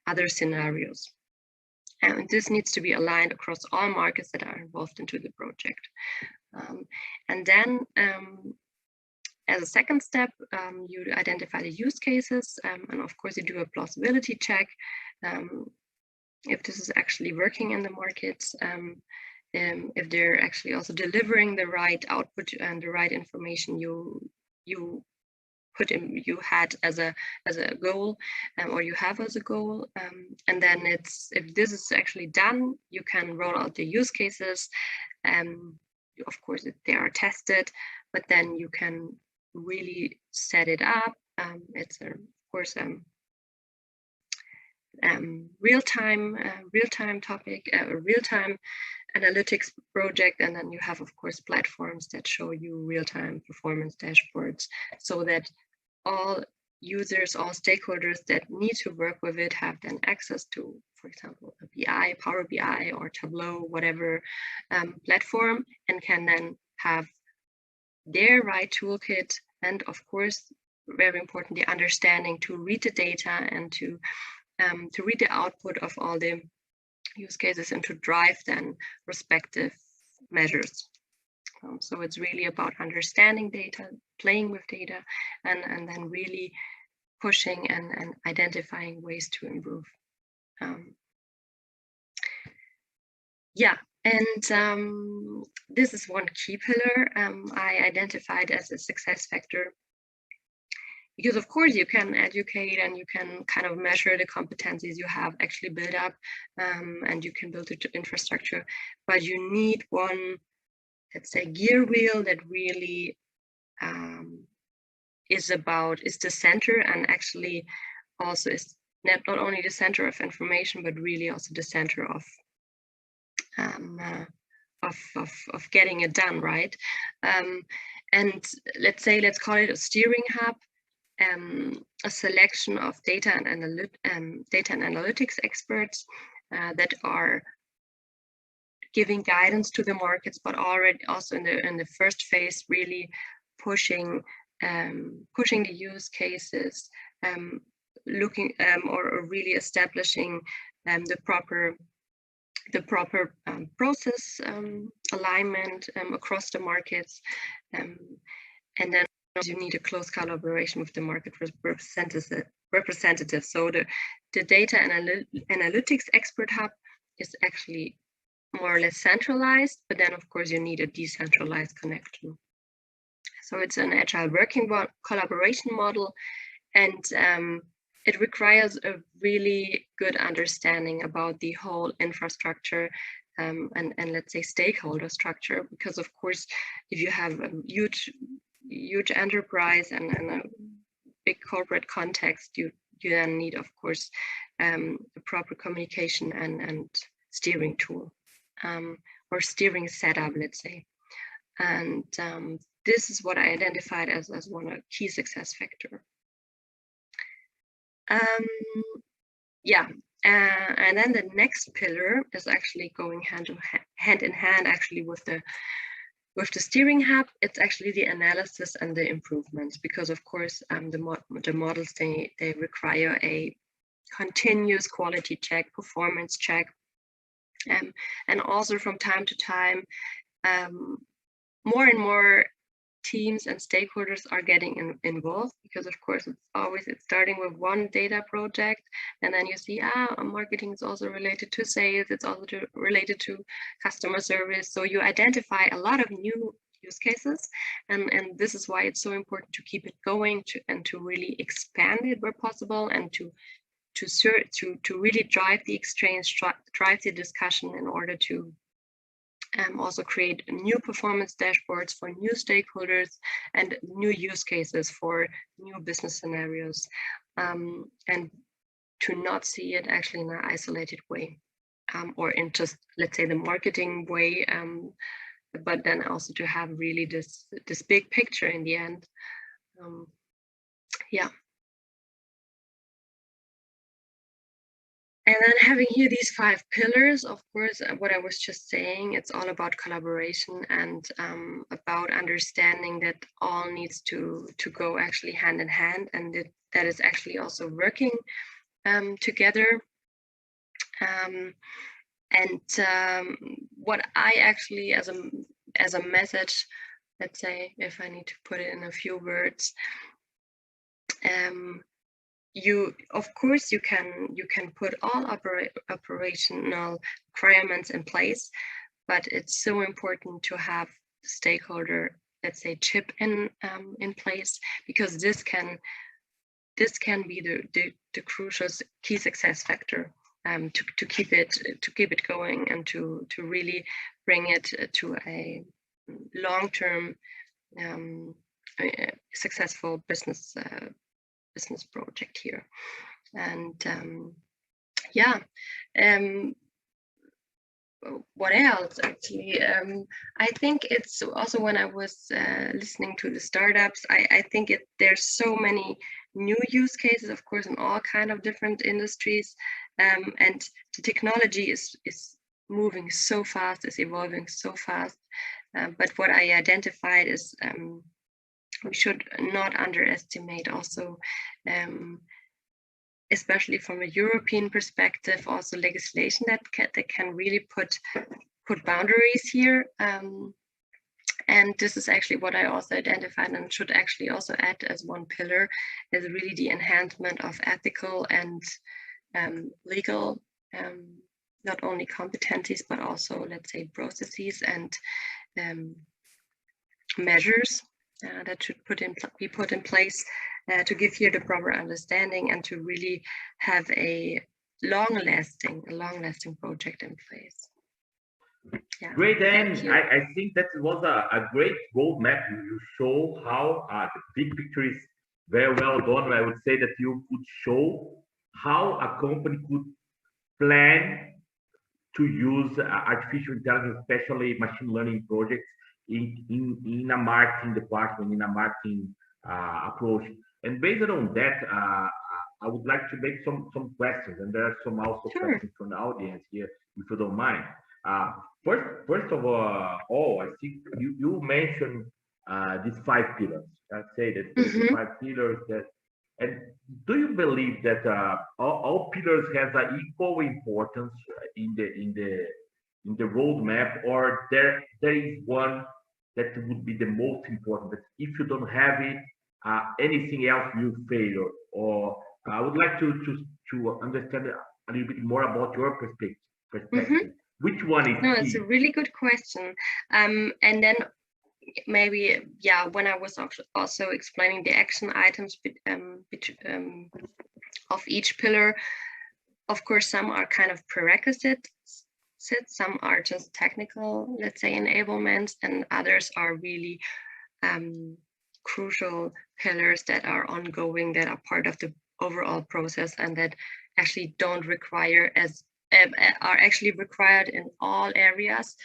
other scenarios. And this needs to be aligned across all markets that are involved into the project. And then as a second step, you identify the use cases, and of course you do a plausibility check if this is actually working in the markets, if they're actually also delivering the right output and the right information you had as a goal, or you have as a goal, and then if this is actually done, you can roll out the use cases. Of course, they are tested, but then you can really set it up. It's of course real-time topic, real-time analytics project, and then you have of course platforms that show you real-time performance dashboards, so that all users, all stakeholders that need to work with it have then access to, for example, a BI, Power BI or Tableau, whatever platform, and can then have their right toolkit, and of course, very important, the understanding to read the data and to read the output of all the use cases, and to drive then respective measures. So it's really about understanding data, playing with data, and then really pushing and identifying ways to improve. Yeah, and this is one key pillar I identified as a success factor, because of course you can educate and you can kind of measure the competencies you have actually built up, and you can build the infrastructure, but you need one let's say, gear wheel that really is the center, and actually also is not only the center of information, but really also the center of getting it done, right? And let's call it a steering hub, a selection of data and analytics experts that are giving guidance to the markets, but already also in the first phase, really pushing the use cases, looking or really establishing the proper process alignment across the markets, and then you need a close collaboration with the market representatives. So the data analytics expert hub is actually more or less centralized, but then of course you need a decentralized connection. So it's an agile working collaboration model, and it requires a really good understanding about the whole infrastructure and let's say stakeholder structure, because of course if you have a huge enterprise and a big corporate context, you then need of course the proper communication and steering tool or steering setup, let's say. And this is what I identified as one key success factor. And then the next pillar is actually going hand in hand actually with the steering hub. It's actually the analysis and the improvements, because of course the models they require a continuous quality check, performance check, and also from time to time more and more teams and stakeholders are getting involved, because of course it's starting with one data project, and then you see marketing is also related to sales, it's also related to customer service. So you identify a lot of new use cases, and this is why it's so important to keep it going and to really expand it where possible, and to really drive the exchange, drive the discussion in order to also create new performance dashboards for new stakeholders and new use cases for new business scenarios, and to not see it actually in an isolated way, or in just, let's say, the marketing way, but then also to have really this big picture in the end. And then having here these 5 pillars, of course, what I was just saying, it's all about collaboration and about understanding that all needs to go actually hand in hand, and that is actually also working together. What I actually, as a message, let's say, if I need to put it in a few words, of course you can put all operational requirements in place, but it's so important to have stakeholder, let's say, chip in place, because this can be the crucial key success factor to keep it going, and to really bring it to a long-term successful business project here. And what else actually? I think it's also, when I was listening to the startups, I think there's so many new use cases, of course, in all kind of different industries, and the technology is moving so fast, is evolving so fast. But what I identified is we should not underestimate also, especially from a European perspective, also legislation that can really put boundaries here. And this is actually what I also identified, and should actually also add as one pillar, is really the enhancement of ethical and legal, not only competencies, but also, let's say, processes and measures that should be put in place to give here the proper understanding, and to really have a long-lasting project in place. Yeah. Great, and I think that was a great roadmap. You show how the big picture is very well done. I would say that you could show how a company could plan to use artificial intelligence, especially machine learning projects in a marketing department, in a marketing approach. And based on that, I would like to make some questions, and there are some also questions from the audience here, if you don't mind. First of all, I think you mentioned these 5 pillars. I'd say that the 5 pillars that. And do you believe that all pillars have an equal importance in the roadmap, or there is one that would be the most important? That if you don't have it, anything else will fail. Or I would like to understand a little bit more about your perspective. Which one is No, key? it's a really good question. And then maybe, yeah, when I was also explaining the action items of each pillar, of course, some are kind of prerequisites, some are just technical, let's say, enablements, and others are really crucial pillars that are ongoing, that are part of the overall process, and that actually don't require are actually required in all areas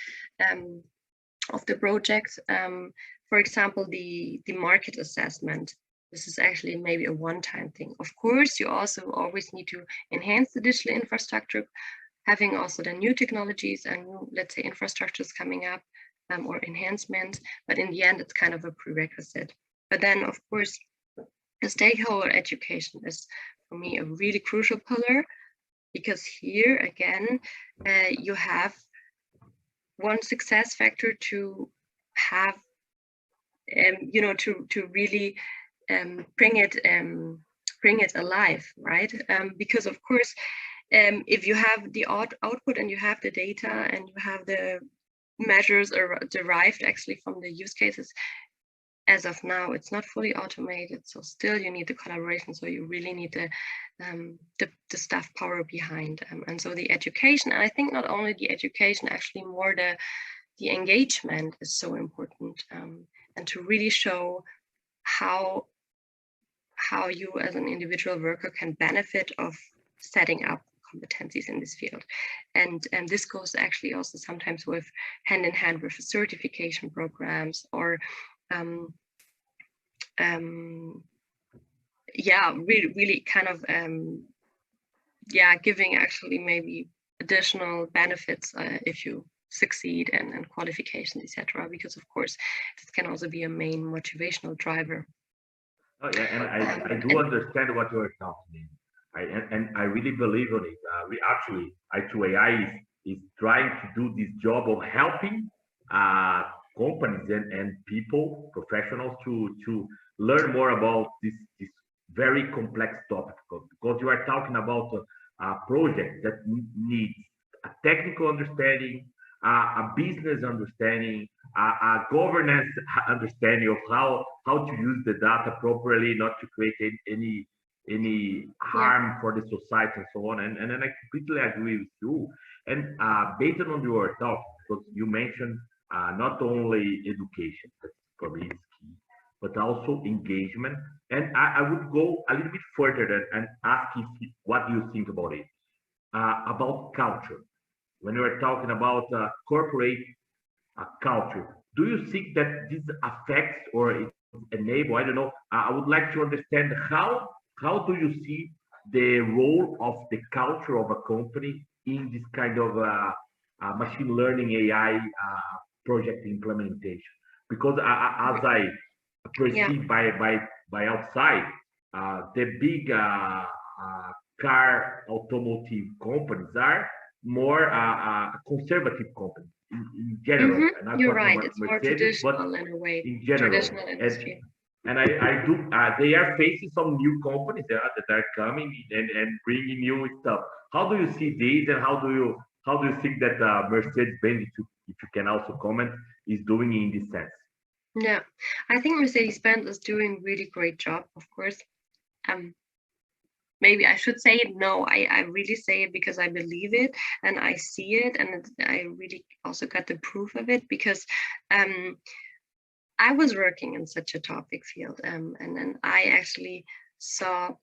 of the project. For example, the market assessment. This is actually maybe a one-time thing. Of course, you also always need to enhance the digital infrastructure, having also the new technologies and new, let's say, infrastructures coming up or enhancements. But in the end, it's kind of a prerequisite. But then, of course, the stakeholder education is, for me, a really crucial pillar, because here again, you have one success factor to have, to really bring it alive, right? Because of course, if you have the output and you have the data and you have the measures derived actually from the use cases, as of now, it's not fully automated. So still you need the collaboration. So you really need the staff power behind. And so the education, and I think not only the education, actually more the engagement is so important. And to really show how you as an individual worker can benefit of setting up competencies in this field. And this goes actually also sometimes with hand in hand with certification programs, or really kind of giving actually maybe additional benefits if you succeed, and qualifications, etc. Because of course this can also be a main motivational driver. Oh yeah, and I do understand what you are talking. And I really believe on it. We actually, I2AI is trying to do this job of helping companies and people, professionals, to learn more about this very complex topic, because you are talking about a project that needs a technical understanding, a business understanding, a governance understanding of how to use the data properly, not to create any harm for the society and so on. And I completely agree with you. And based on your talk, because you mentioned not only education, that for me is key, but also engagement. And I would go a little bit further and ask what you think about it, about culture. When you are talking about corporate culture, do you think that this affects or it enable? I don't know. I would like to understand how do you see the role of the culture of a company in this kind of machine learning AI project implementation? Because as I perceive by outside, the big car automotive companies are more conservative companies in general. You're right. It's more traditional in a way. In general, traditional industry. And I do. They are facing some new companies that are coming and bringing new stuff. How do you see these, and how do you think that Mercedes-Benz, if you can also comment, is doing in this sense? Yeah, I think Mercedes-Benz is doing really great job. Of course, maybe I should say it. No, I really say it because I believe it and I see it, and I really also got the proof of it, because I was working in such a topic field, and then I actually saw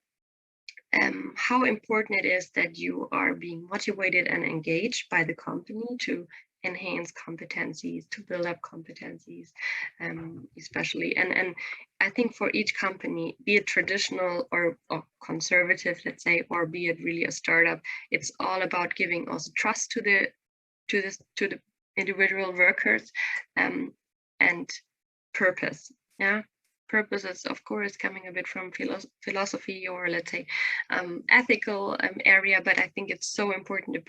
how important it is that you are being motivated and engaged by the company to enhance competencies, to build up competencies, especially. And I think for each company, be it traditional or conservative, let's say, or be it really a startup, it's all about giving also trust to the individual workers, and purpose. Yeah. Purpose is, of course, coming a bit from philosophy, or let's say ethical area, but I think it's so important, the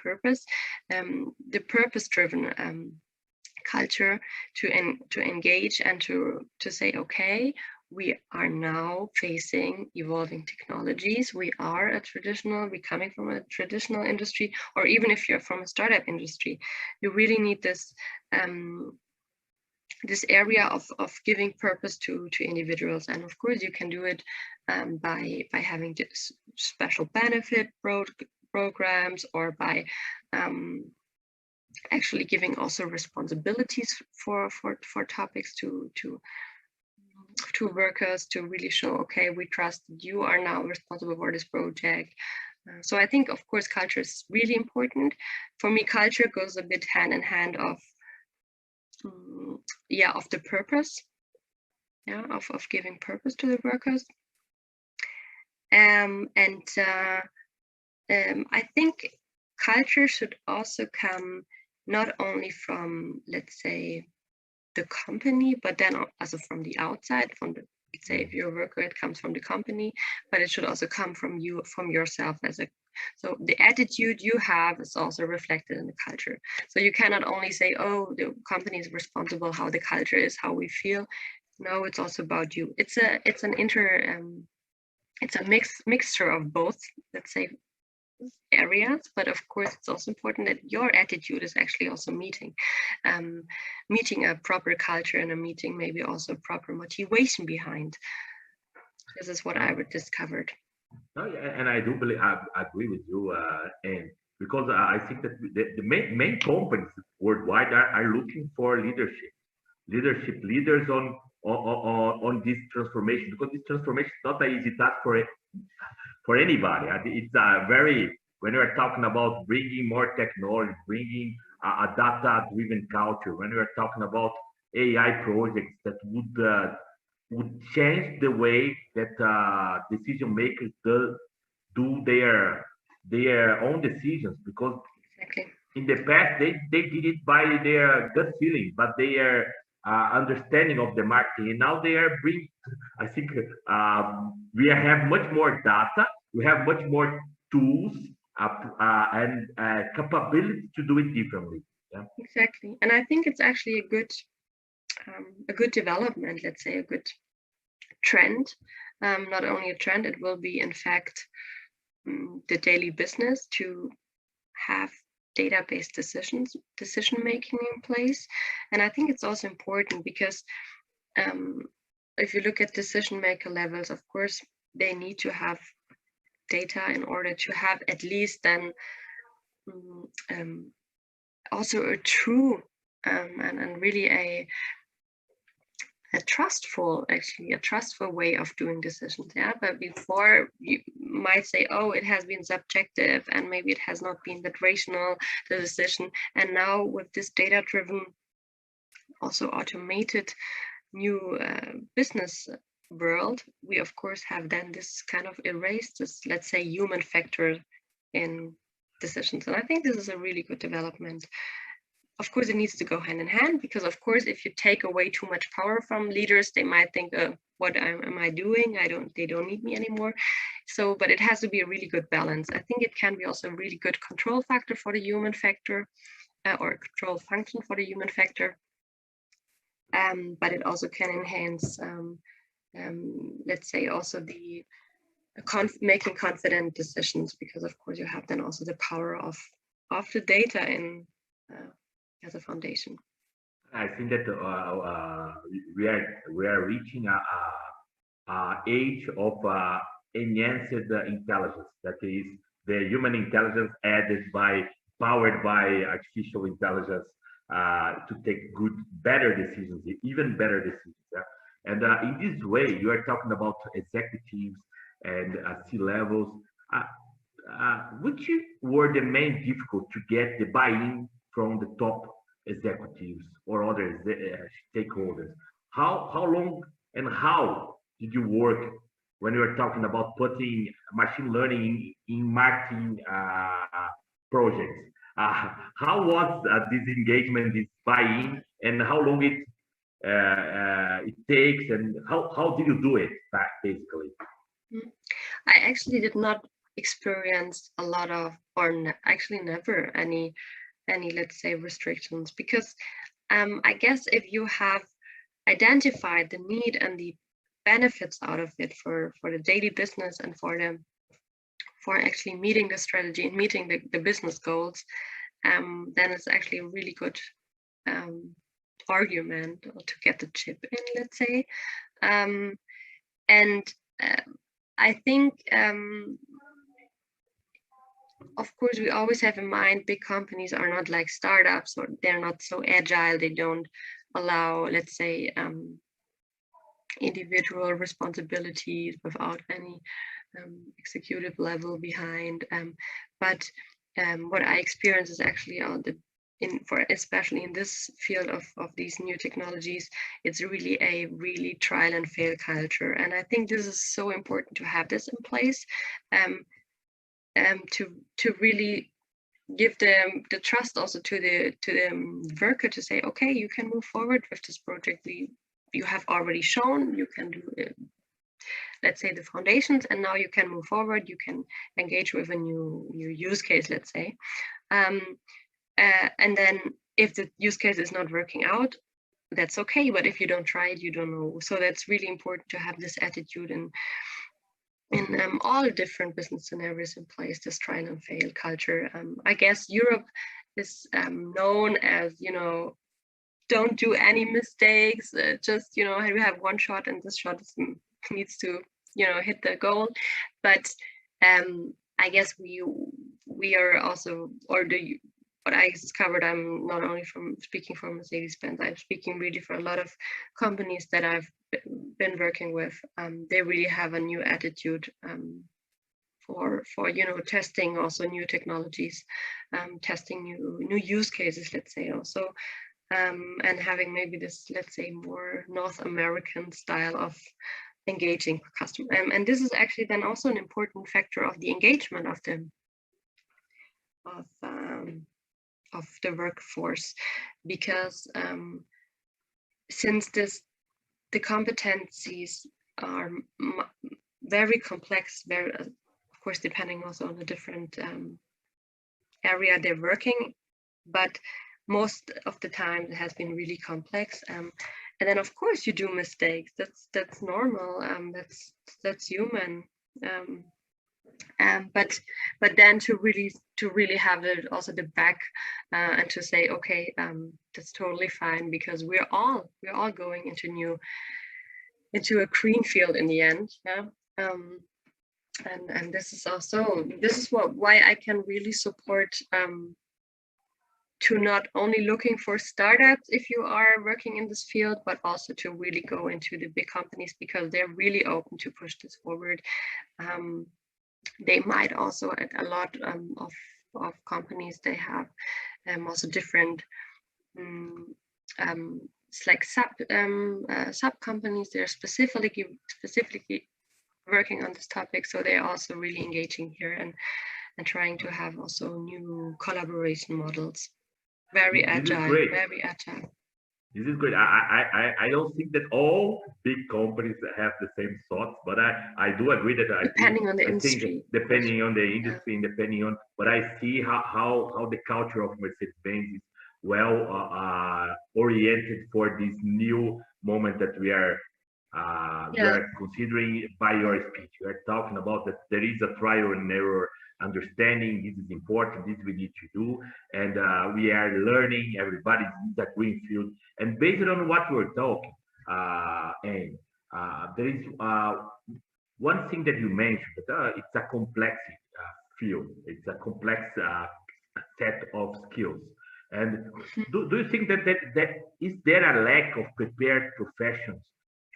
purpose-driven culture to engage and to say, okay, we are now facing evolving technologies. We're coming from a traditional industry, or even if you're from a startup industry, you really need this this area of giving purpose to individuals. And of course you can do it by having special benefit programs, or by actually giving also responsibilities for topics to workers, to really show, okay, we trust you are now responsible for this project. So I think, of course, culture is really important. For me, culture goes a bit hand in hand of the purpose, of giving purpose to the workers. I think culture should also come not only from, let's say, the company, but then also from the outside, let's say if you're a worker, it comes from the company, but it should also come from you, from yourself so the attitude you have is also reflected in the culture. So you cannot only say, oh, the company is responsible, how the culture is, how we feel. No, it's also about you. It's a mixture of both, let's say, areas, but of course it's also important that your attitude is actually also meeting a proper culture, and a meeting maybe also proper motivation behind. This is what I discovered. Oh, yeah, and I do believe I agree with you, and because I think that the main companies worldwide are looking for leaders on this transformation, because this transformation is not an easy task for anybody. It's when we're talking about bringing more technology, bringing a data-driven culture, when we're talking about AI projects that would change the way that decision makers do their own decisions, because in the past they did it by their gut feeling, but their understanding of the marketing, and now they are bringing. I think we have much more data, we have much more tools and capability to do it differently. Yeah. Exactly, and I think it's actually a good development, let's say a good trend. Not only a trend, it will be in fact the daily business to have database decision making in place. And I think it's also important because if you look at decision maker levels, of course they need to have data in order to have at least then also a true and really a trustful way of doing decisions. Yeah, but before you might say, oh, it has been subjective and maybe it has not been that rational, the decision. And now with this data-driven, also automated new business world, we of course have then this kind of erased this, let's say, human factor in decisions. And I think this is a really good development. Of course, it needs to go hand in hand, because of course, if you take away too much power from leaders, they might think, what am I doing? They don't need me anymore. So, but it has to be a really good balance. I think it can be also a really good control factor for the human factor, or a control function for the human factor. But it also can enhance, let's say, also the making confident decisions, because of course you have then also the power of the data in as a foundation. I think that we are reaching a age of enhanced intelligence, that is the human intelligence powered by artificial intelligence to take better decisions, even better decisions. Yeah? And in this way, you are talking about executives and C-levels. Which were the main difficult to get the buy-in from the top executives or other stakeholders? How long and how did you work when you were talking about putting machine learning in marketing projects? How was this engagement, this buy-in, and how long it takes, and how did you do it basically? I actually did not experience a lot of, or actually never any, let's say, restrictions, because I guess if you have identified the need and the benefits out of it for the daily business and for actually meeting the strategy and meeting the business goals, then it's actually a really good argument to get the chip in, let's say. I think, of course, we always have in mind big companies are not like startups, or they're not so agile. They don't allow, let's say, individual responsibilities without any executive level behind. But what I experience is actually especially in this field of these new technologies, it's really a trial and fail culture. And I think this is so important to have this in place, to really give the trust also to the worker to say, okay, you can move forward with this project. You have already shown you can do it, let's say, the foundations, and now you can move forward. You can engage with a new use case, let's say. And then if the use case is not working out, that's okay. But if you don't try it, you don't know. So that's really important to have this attitude in all different business scenarios in place, this trial and fail culture. I guess Europe is known as, don't do any mistakes. Just, you have one shot, and this shot needs to, hit the goal. But I guess we are also, what I discovered, I'm not only speaking for Mercedes-Benz, I'm speaking really for a lot of companies that I've been working with. They really have a new attitude for testing also new technologies, testing new use cases, let's say, also, and having maybe this, let's say, more North American style of engaging customer. And this is actually then also an important factor of the engagement of the workforce, because since the competencies are very complex, of course, depending also on the different area they're working, but most of the time it has been really complex. And then, of course, you do mistakes. That's normal. That's human. But then to really have it also the back and to say, okay, that's totally fine, because we're all going into a green field in the end. Yeah. And this is why I can really support to not only looking for startups if you are working in this field, but also to really go into the big companies, because they're really open to push this forward. They might also, at a lot of companies, they have also different it's like sub companies. They're specifically working on this topic, so they're also really engaging here and trying to have also new collaboration models. Very agile. This is great. I don't think that all big companies have the same thoughts, but I do agree that depending on the industry, and depending on. But I see how the culture of Mercedes-Benz is well oriented for this new moment that we are considering. By your speech, you are talking about that there is a trial and error understanding. This is important, this we need to do, and we are learning. Everybody is a green field, and based on what we're talking, and there is one thing that you mentioned, that it's a complex field. It's a complex set of skills. And do you think that is there a lack of prepared professions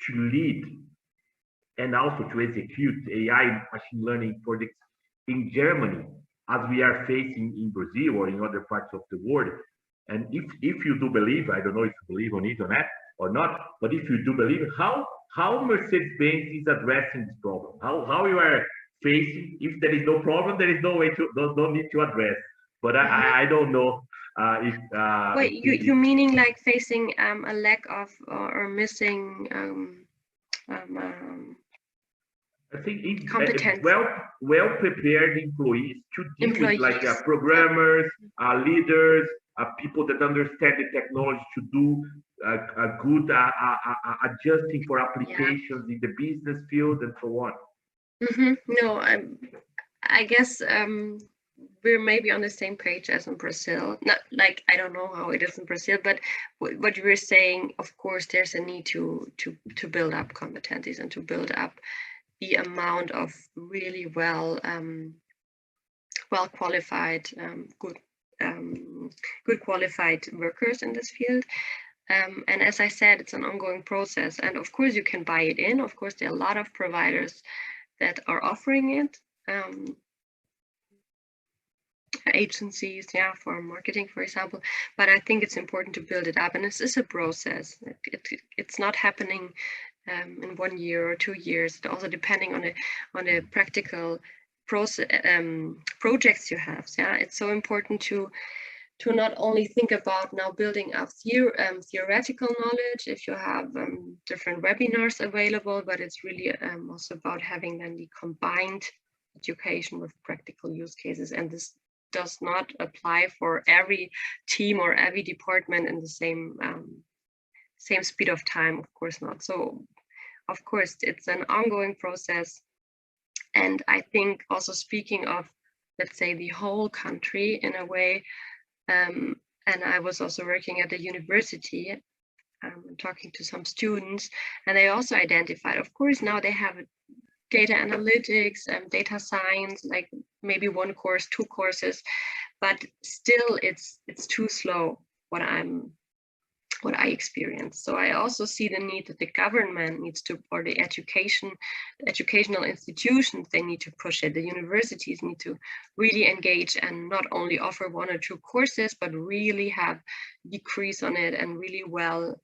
to lead and also to execute AI machine learning projects in Germany, as we are facing in Brazil or in other parts of the world? And if you do believe, I don't know if you believe on it or not, but if you do believe, how Mercedes-Benz is addressing this problem? How you are facing? If there is no problem, there is no way to no need to address. But I don't know if. Wait, you meaning like facing a lack of or missing I think competence. well prepared employees to deal with like programmers, leaders, people that understand the technology to do a good adjusting for applications in the business field and so on. No, I guess we're maybe on the same page as in Brazil. Not like, I don't know how it is in Brazil, but what you were saying, of course, there's a need to build up competencies and to build up the amount of really well qualified, good qualified workers in this field. And as I said, it's an ongoing process. And of course, you can buy it in. Of course, there are a lot of providers that are offering it. Agencies, for marketing, for example. But I think it's important to build it up. And this is a process. It's not happening in 1 year or 2 years. It also depending on the practical process projects you have. It's so important to not only think about now building up theoretical knowledge if you have different webinars available, but it's really also about having then the combined education with practical use cases. And this does not apply for every team or every department in the same speed of time, of course not. So of course it's an ongoing process. And I think also speaking of, let's say, the whole country in a way, and I was also working at the university, talking to some students, and they also identified, of course, now they have data analytics and data science, like maybe 1 course, 2 courses, but still it's too slow what I experience. So I also see the need that the government needs to, or the educational institutions, they need to push it. The universities need to really engage and not only offer 1 or 2 courses, but really have degrees on it and really well,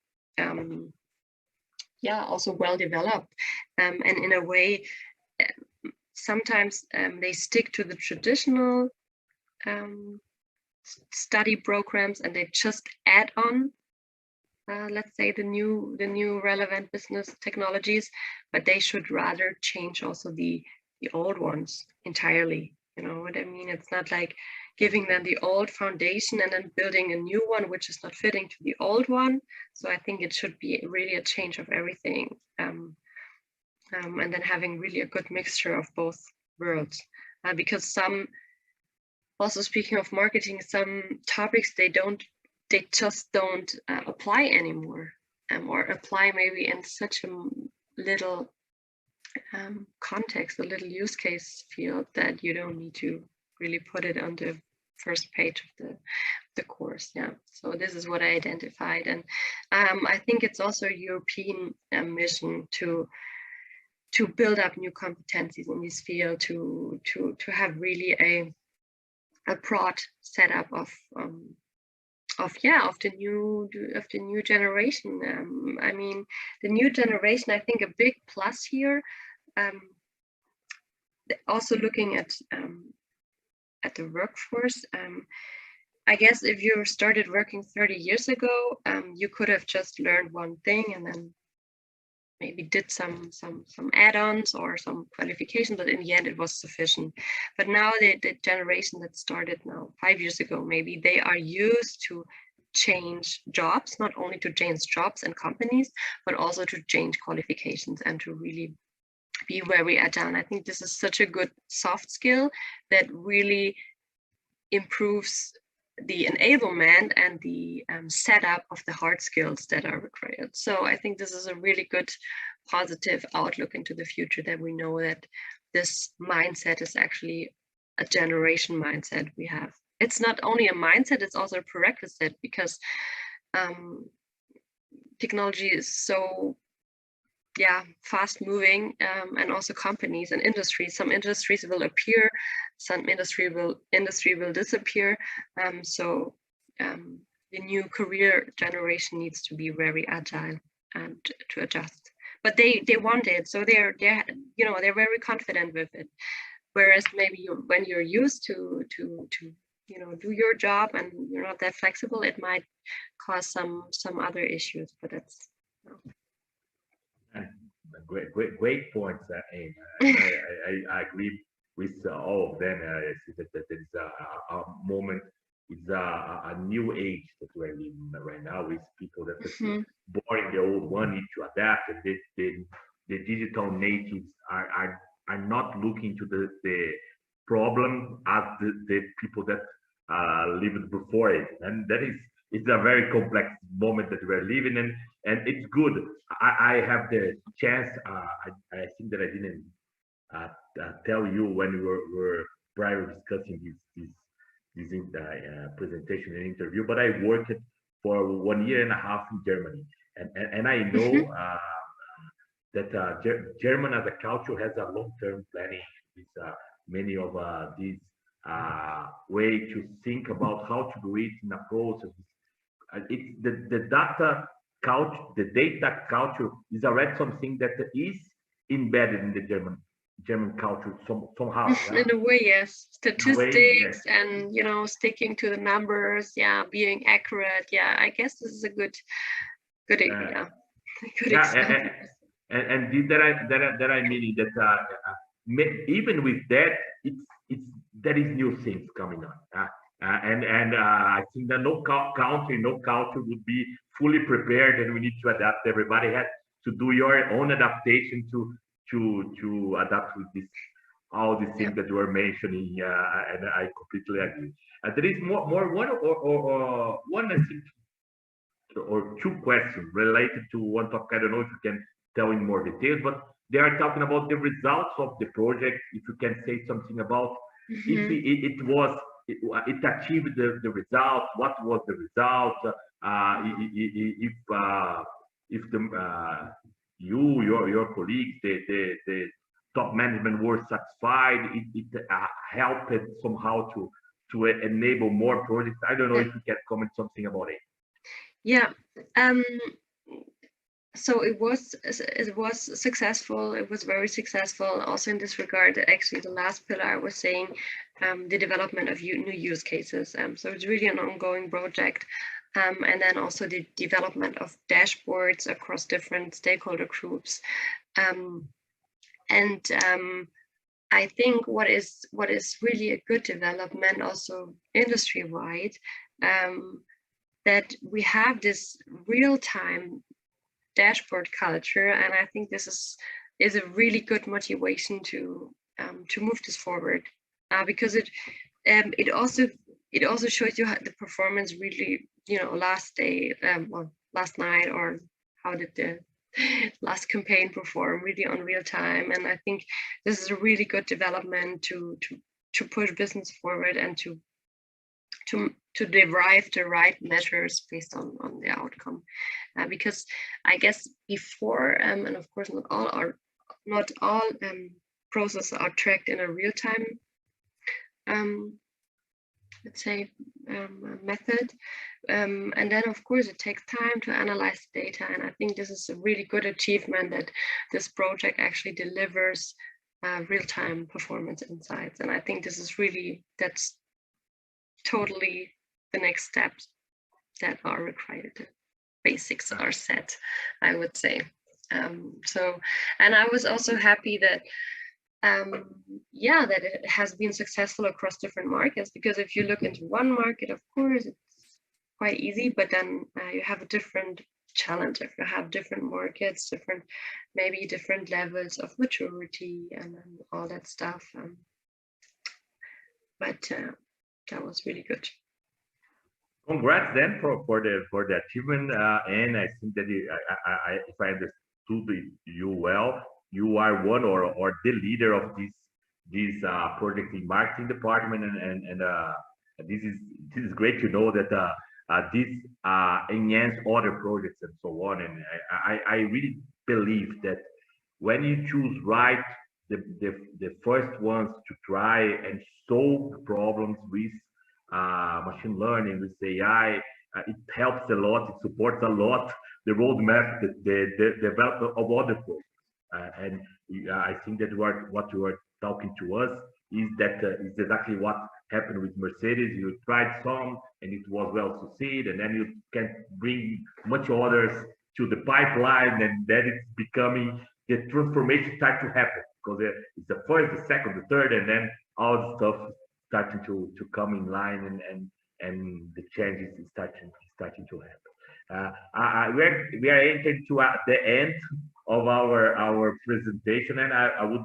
also well developed. And in a way, sometimes they stick to the traditional study programs and they just add on let's say the new relevant business technologies, but they should rather change also the old ones entirely. You know what I mean? It's not like giving them the old foundation and then building a new one which is not fitting to the old one. So I think it should be really a change of everything, and then having really a good mixture of both worlds, because some, also speaking of marketing, some topics they just don't apply anymore, or apply maybe in such a little context, a little use case field, that you don't need to really put it on the first page of the course. So this is what I identified, and I think it's also a European mission to build up new competencies in this field, to have really a broad setup of the new generation. I mean, the new generation, I think a big plus here, also looking at the workforce. I guess if you started working 30 years ago, you could have just learned one thing and then maybe did some add-ons or some qualifications, but in the end it was sufficient. But now the generation that started now 5 years ago, maybe they are used to change jobs, not only to change jobs and companies, but also to change qualifications and to really be where we are down. I think this is such a good soft skill that really improves the enablement and the setup of the hard skills that are required. So I think this is a really good positive outlook into the future, that we know that this mindset is actually a generation mindset we have. It's not only a mindset, it's also a prerequisite, because technology is so fast moving, and also companies and industries. Some industries will appear, some industry will disappear. So the new career generation needs to be very agile and to adjust. But they want it, so they're very confident with it. Whereas maybe when you're used to do your job and you're not that flexible, it might cause some other issues. But that's great points. I agree with all of them. I see that there is a moment. It's a new age that we're living right now, with people that are born in the old one, need to adapt, and the digital natives are not looking to the problem as the people that lived before it, and it's a very complex moment that we're living in, and it's good. I have the chance. I think that I didn't tell you when we were prior discussing this presentation and interview, but I worked for 1.5 years in Germany, and I know that German as a culture has a long-term planning with many of these way to think about how to do it in a process. It's the data culture. The data culture is already something that is embedded in the German culture somehow. In a way, yes. Statistics, yes. and sticking to the numbers, being accurate. I guess this is a good example. And that I mean that even with that, there is new things coming on. And I think that no culture would be fully prepared, and we need to adapt. Everybody has to do your own adaptation to adapt with this, all the things that you were mentioning, and I completely agree. There is one I think, or two questions related to one topic. I don't know if you can tell in more details, but they are talking about the results of the project. If you can say something about if it achieved the result, what was the result? If your colleagues, the top management were satisfied, it helped somehow to enable more projects. I don't know if you can comment something about it. So it was successful. It was very successful. Also in this regard, actually, the last pillar I was saying, the development of new use cases. So it's really an ongoing project. And then also the development of dashboards across different stakeholder groups. I think what is really a good development, also industry-wide, that we have this real-time dashboard culture, and I think this is a really good motivation to move this forward, because it also shows you how the performance really, last night, or how did the last campaign perform, really on real time. And I think this is a really good development to push business forward, and to derive the right measures based on the outcome, because I guess before, and of course not all processes are tracked in a real-time let's say method, and then of course it takes time to analyze data. And I think this is a really good achievement, that this project actually delivers real-time performance insights. And I think this is that's totally the next steps that are required. The basics are set, I would say. And I was also happy that that it has been successful across different markets, because if you look into one market, of course it's quite easy, but then you have a different challenge if you have different markets, maybe different levels of maturity and all that stuff. But that was really good. Congrats then for the achievement, and I think that if I you well. You are one or the leader of this project in marketing department, and this is great to know that this enhance other projects and so on. And I really believe that when you choose right the first ones to try and solve problems with machine learning, with AI, it helps a lot, it supports a lot the roadmap, the development of other projects. And I think that what you are talking to us is that is exactly what happened with Mercedes. You tried some and it was well succeeded, and then you can bring much others to the pipeline, and then it's becoming the transformation start to happen, because it's the first, the second, the third, and then all the stuff starting to come in line, and the changes is starting to happen. We are entering to the end of our presentation, and I would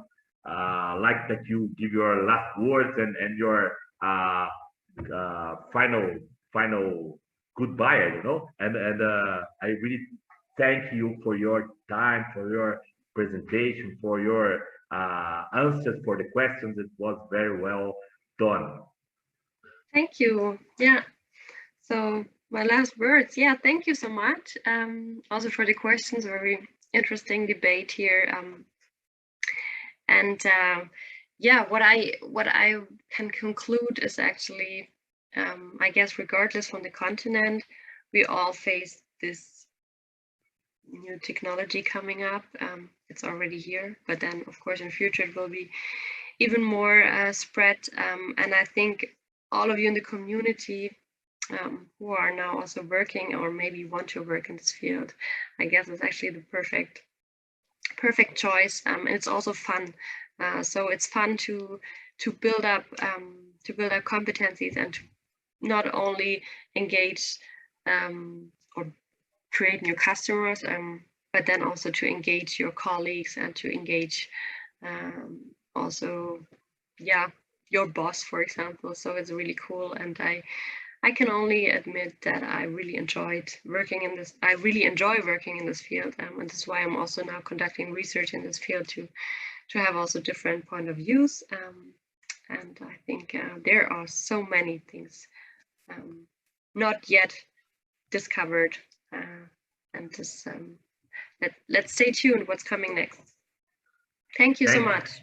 like that you give your last words and your final goodbye, and I really thank you for your time, for your presentation, for your answers for the questions. It was very well done. Thank you. Yeah. So my last words. Yeah, thank you so much. Also for the questions. Very interesting debate here. Yeah, what I can conclude is actually, I guess, regardless from the continent, we all face this new technology coming up. It's already here, but then of course in future it will be even more spread. And I think all of you in the community who are now also working or maybe want to work in this field, I guess it's actually the perfect choice. And it's also fun. So it's fun to build up competencies and to not only engage or create new customers, but then also to engage your colleagues and to engage also, yeah, your boss, for example. So it's really cool, and I can only admit that I really enjoy working in this field, and this is why I'm also now conducting research in this field to have also different point of views. And I think there are so many things not yet discovered, and just let's stay tuned what's coming next. Thank you so much.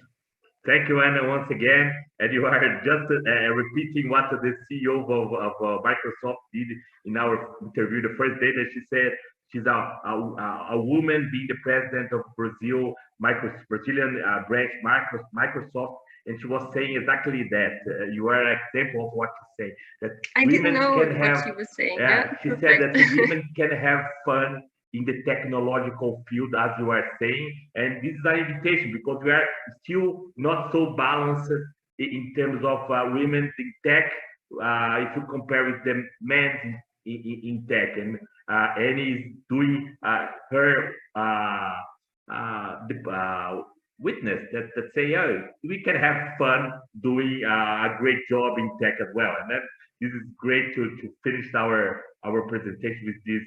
Thank you, Anna, once again. And you are just repeating what the CEO of Microsoft did in our interview the first day, that she said she's a woman being the president of Brazilian branch Microsoft, and she was saying exactly that. You are an example of what you say. That I didn't know what she was saying. Yeah, she said that women can have fun in the technological field, as you are saying, and this is an invitation, because we are still not so balanced in terms of women in tech, if you compare with the men in tech, and Annie is doing her witness that say, oh, we can have fun doing a great job in tech as well. And this is great to finish our presentation with this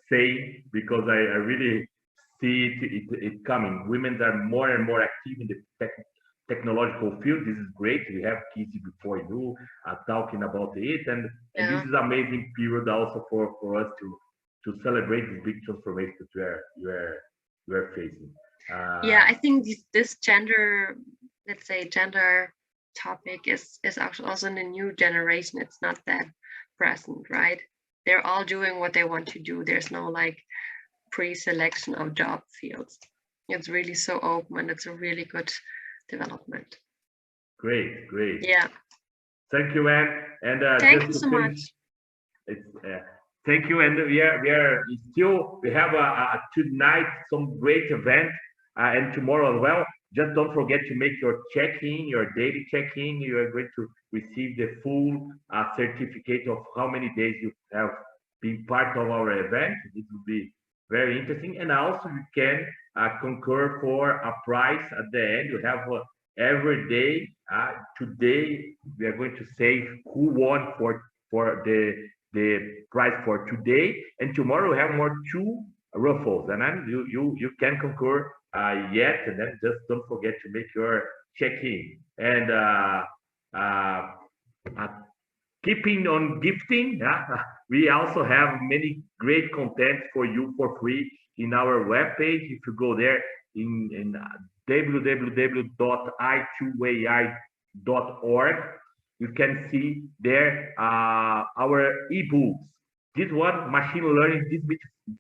saying, because I really see it coming. Women are more and more active in the technological field. This is great. We have Kizzy before you talking about it, and this is amazing period also for us to celebrate this big transformation that we're facing. Yeah, I think this gender, let's say gender topic is actually also in the new generation. It's not that present, right? They're all doing what they want to do. There's no like pre-selection of job fields. It's really so open, and it's a really good development. Great. Yeah. Thank you, Anne. And thank you so much. Thank you. And we have tonight some great event, and tomorrow as well. Just don't forget to make your check-in, your daily check-in. You are going to receive the full certificate of how many days you have been part of our event. It will be very interesting. And also you can concur for a prize at the end. You have every day. Today we are going to say who won for the prize for today. And tomorrow we have two ruffles, and then you can concur yet, and then just don't forget to make your check-in. And keeping on gifting, we also have many great content for you for free in our webpage. If you go there in www.i2ai.org, you can see there our ebooks. This one, machine learning,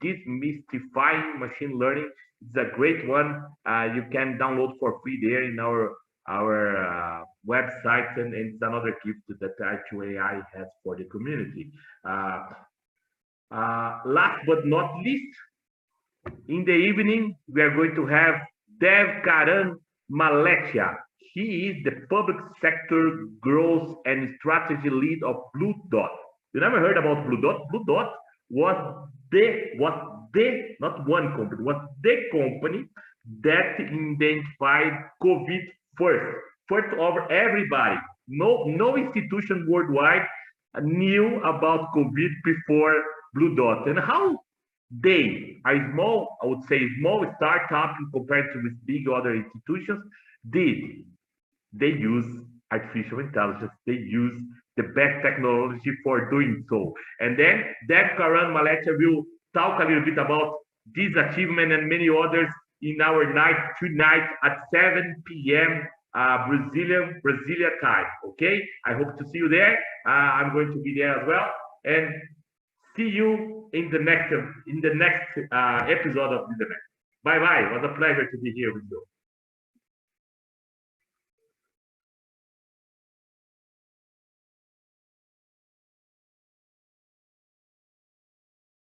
demystifying machine learning, is a great one. You can download for free there in our website, and it's another gift that I2AI has for the community. Last but not least, in the evening, we are going to have Dev Karan Maletia. He is the public sector growth and strategy lead of Blue Dot. You never heard about Blue Dot? Blue Dot was not one company, was the company that identified COVID first over everybody. No institution worldwide knew about COVID before Blue Dot. And how they, a small, I would say small startup compared to with big other institutions, they use artificial intelligence, they use the best technology for doing so. And then Dev Karan Maletia will talk a little bit about this achievement and many others in our tonight at 7 p.m. Brazilian time. Okay, I hope to see you there. I'm going to be there as well, and see you in the next episode of this event. Bye bye. It was a pleasure to be here with you.